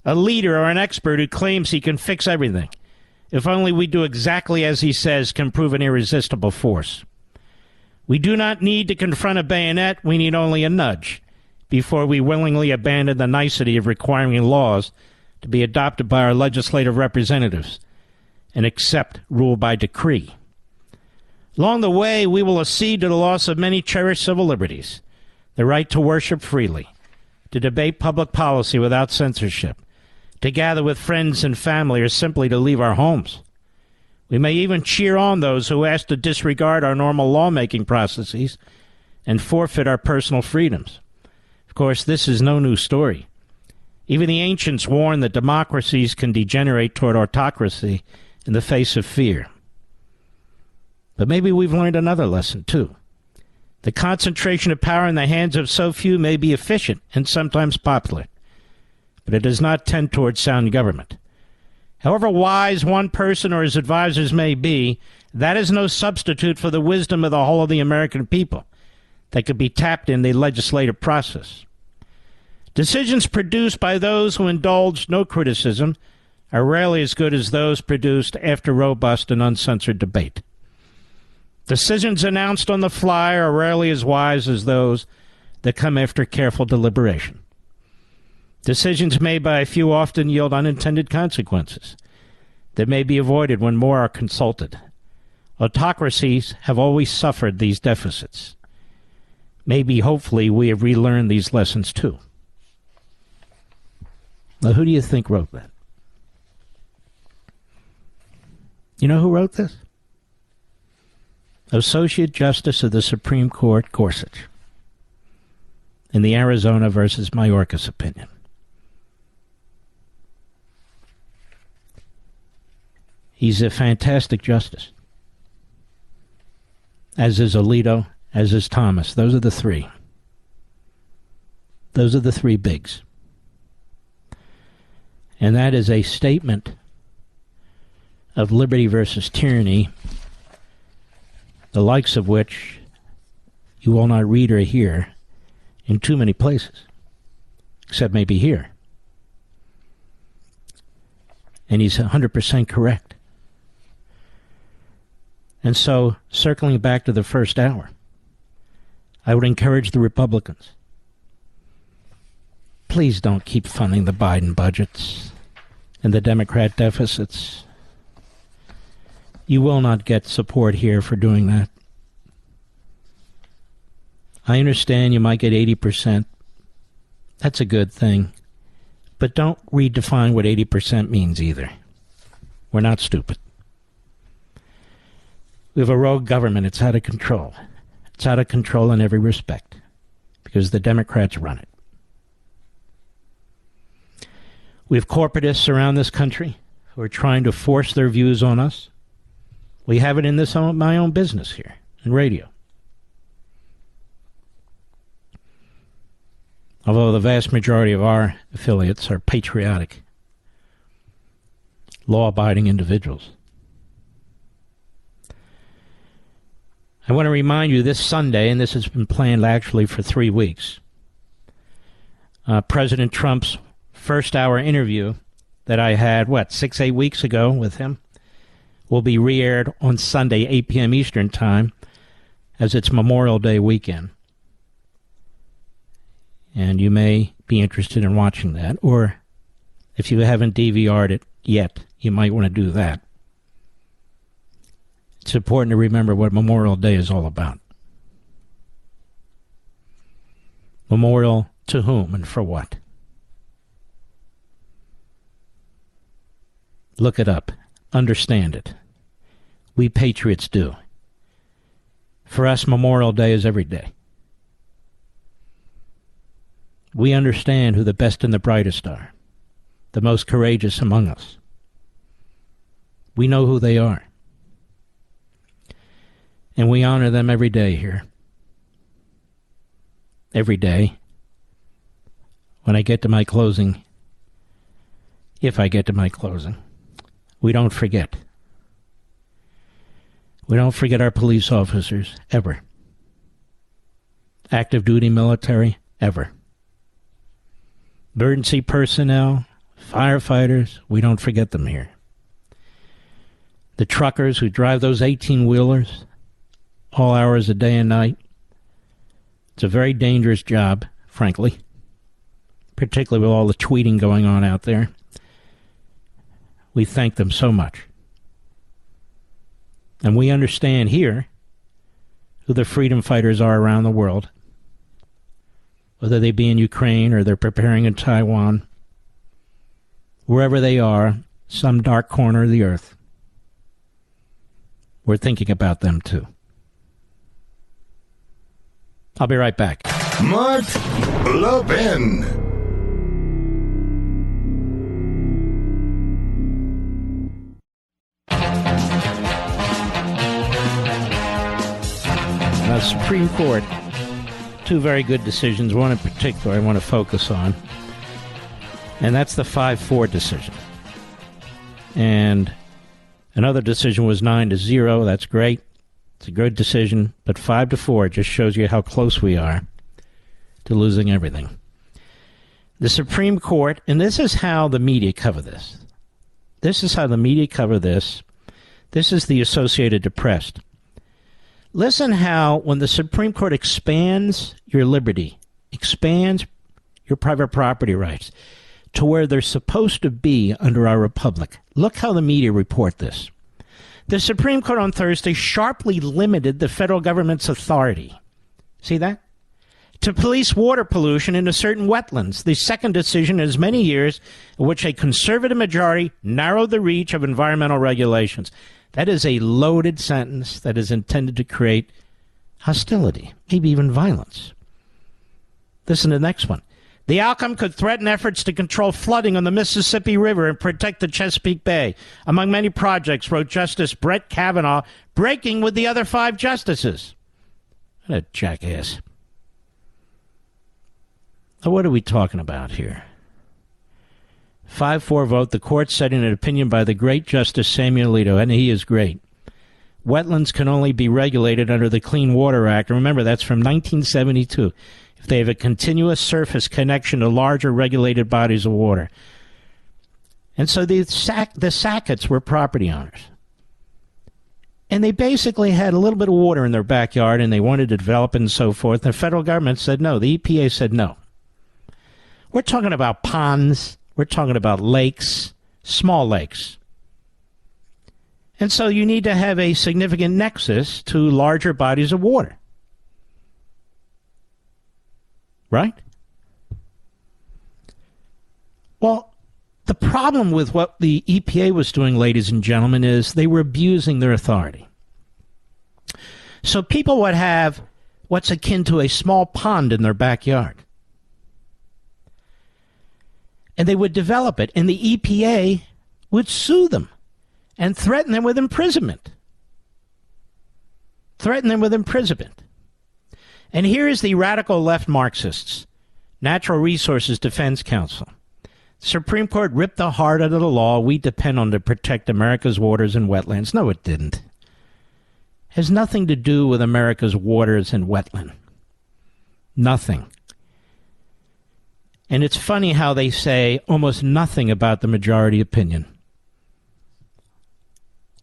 A leader or an expert who claims he can fix everything, if only we do exactly as he says, can prove an irresistible force. We do not need to confront a bayonet. We need only a nudge before we willingly abandon the nicety of requiring laws to be adopted by our legislative representatives and accept rule by decree. Along the way, we will accede to the loss of many cherished civil liberties, the right to worship freely, to debate public policy without censorship, to gather with friends and family, or simply to leave our homes. We may even cheer on those who ask to disregard our normal lawmaking processes and forfeit our personal freedoms. Of course, this is no new story. Even the ancients warned that democracies can degenerate toward autocracy in the face of fear. But maybe we've learned another lesson, too. The concentration of power in the hands of so few may be efficient and sometimes popular, but it does not tend toward sound government. However wise one person or his advisors may be, that is no substitute for the wisdom of the whole of the American people that could be tapped in the legislative process. Decisions produced by those who indulge no criticism are rarely as good as those produced after robust and uncensored debate. Decisions announced on the fly are rarely as wise as those that come after careful deliberation. Decisions made by a few often yield unintended consequences that may be avoided when more are consulted. Autocracies have always suffered these deficits. Maybe, hopefully, we have relearned these lessons too. Now, who do you think wrote that? You know who wrote this? Associate Justice of the Supreme Court Gorsuch in the Arizona versus Mayorkas opinion. He's a fantastic justice. as is Alito, as is Thomas. Those are the three. Those are the three bigs. And that is a statement of liberty versus tyranny, the likes of which you will not read or hear in too many places, except maybe here. And he's 100% correct. And so, circling back to the first hour, I would encourage the Republicans, please don't keep funding the Biden budgets and the Democrat deficits. You will not get support here for doing that. I understand you might get 80%. That's a good thing. But don't redefine what 80% means either. We're not stupid. We have a rogue government. It's out of control. It's out of control in every respect because the Democrats run it. We have corporatists around this country who are trying to force their views on us. We have it in my own business here, in radio. Although the vast majority of our affiliates are patriotic, law-abiding individuals. I want to remind you this Sunday, and this has been planned actually for 3 weeks, President Trump's first-hour interview that I had, 6-8 weeks ago with him, will be re-aired on Sunday, 8 p.m. Eastern Time, as it's Memorial Day weekend. And you may be interested in watching that, or if you haven't DVR'd it yet, you might want to do that. It's important to remember what Memorial Day is all about. Memorial to whom and for what? Look it up. Understand it. We patriots do. For us, Memorial Day is every day. We understand who the best and the brightest are, the most courageous among us. We know who they are. And we honor them every day here. Every day. When I get to my closing, if I get to my closing, we don't forget. We don't forget our police officers, ever. Active duty military, ever. Emergency personnel, firefighters, we don't forget them here. The truckers who drive those 18-wheelers, all hours of day and night. It's a very dangerous job, frankly, particularly with all the tweeting going on out there. We thank them so much. And we understand here who the freedom fighters are around the world, whether they be in Ukraine or they're preparing in Taiwan, wherever they are, some dark corner of the earth. We're thinking about them too. I'll be right back. Mort Levin. The Supreme Court, two very good decisions. One in particular I want to focus on, and that's the 5-4 decision. And another decision was 9-0. That's great. It's a good decision, but 5-4 just shows you how close we are to losing everything. The Supreme Court, and this is how the media cover this. This is how the media cover this. This is the Associated Press. Listen how when the Supreme Court expands your liberty, expands your private property rights to where they're supposed to be under our republic. Look how the media report this. The Supreme Court on Thursday sharply limited the federal government's authority. See that? To police water pollution into certain wetlands. The second decision in as many years in which a conservative majority narrowed the reach of environmental regulations. That is a loaded sentence that is intended to create hostility, maybe even violence. Listen to the next one. The outcome could threaten efforts to control flooding on the Mississippi River and protect the Chesapeake Bay. Among many projects, wrote Justice Brett Kavanaugh, breaking with the other 5 justices. What a jackass. Now, what are we talking about here? 5-4 vote. The court said in an opinion by the great Justice Samuel Alito, and he is great, wetlands can only be regulated under the Clean Water Act. And remember, that's from 1972. If they have a continuous surface connection to larger regulated bodies of water. And so the Sacketts were property owners. And they basically had a little bit of water in their backyard, and they wanted to develop it and so forth. The federal government said no. The EPA said no. We're talking about ponds. We're talking about lakes, small lakes. And so you need to have a significant nexus to larger bodies of water. Right? Well, the problem with what the EPA was doing, ladies and gentlemen, is they were abusing their authority. So people would have what's akin to a small pond in their backyard. And they would develop it, and the EPA would sue them and threaten them with imprisonment. And here is the radical left Marxists, Natural Resources Defense Council. The Supreme Court ripped the heart out of the law we depend on to protect America's waters and wetlands. No, it didn't. It has nothing to do with America's waters and wetland. Nothing. And it's funny how they say almost nothing about the majority opinion.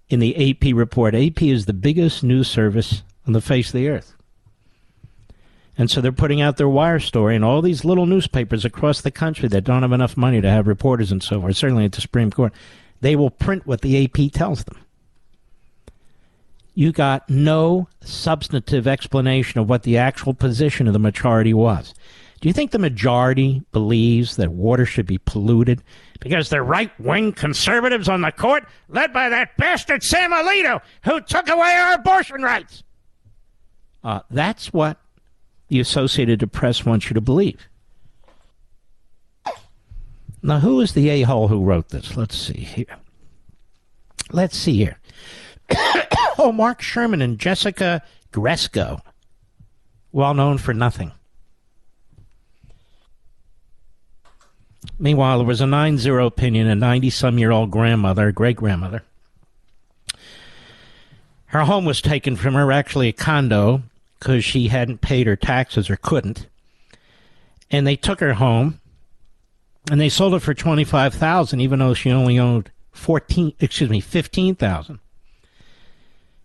In the AP report, AP is the biggest news service on the face of the earth. And so they're putting out their wire story, and all these little newspapers across the country that don't have enough money to have reporters and so forth, certainly at the Supreme Court, they will print what the AP tells them. You got no substantive explanation of what the actual position of the majority was. Do you think the majority believes that water should be polluted because they're right-wing conservatives on the court, led by that bastard Sam Alito, who took away our abortion rights? That's what the Associated Press wants you to believe. Now, who is the a-hole who wrote this? Let's see here. Oh, Mark Sherman and Jessica Gresco, well known for nothing. Meanwhile, there was a 9-0 opinion, a 90-some-year-old great-grandmother. Her home was taken from her, actually a condo, because she hadn't paid her taxes or couldn't. And they took her home, and they sold it for $25,000, even though she only owed $15,000.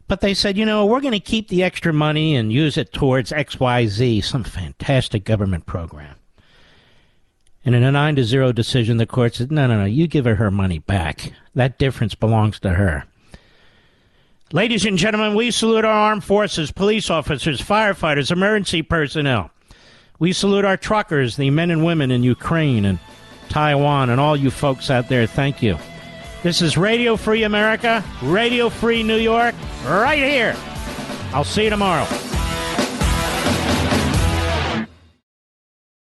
But they said, we're going to keep the extra money and use it towards XYZ, some fantastic government program. And in a 9-0 decision, the court said, no, you give her money back. That difference belongs to her. Ladies and gentlemen, we salute our armed forces, police officers, firefighters, emergency personnel. We salute our truckers, the men and women in Ukraine and Taiwan, and all you folks out there. Thank you. This is Radio Free America, Radio Free New York, right here. I'll see you tomorrow.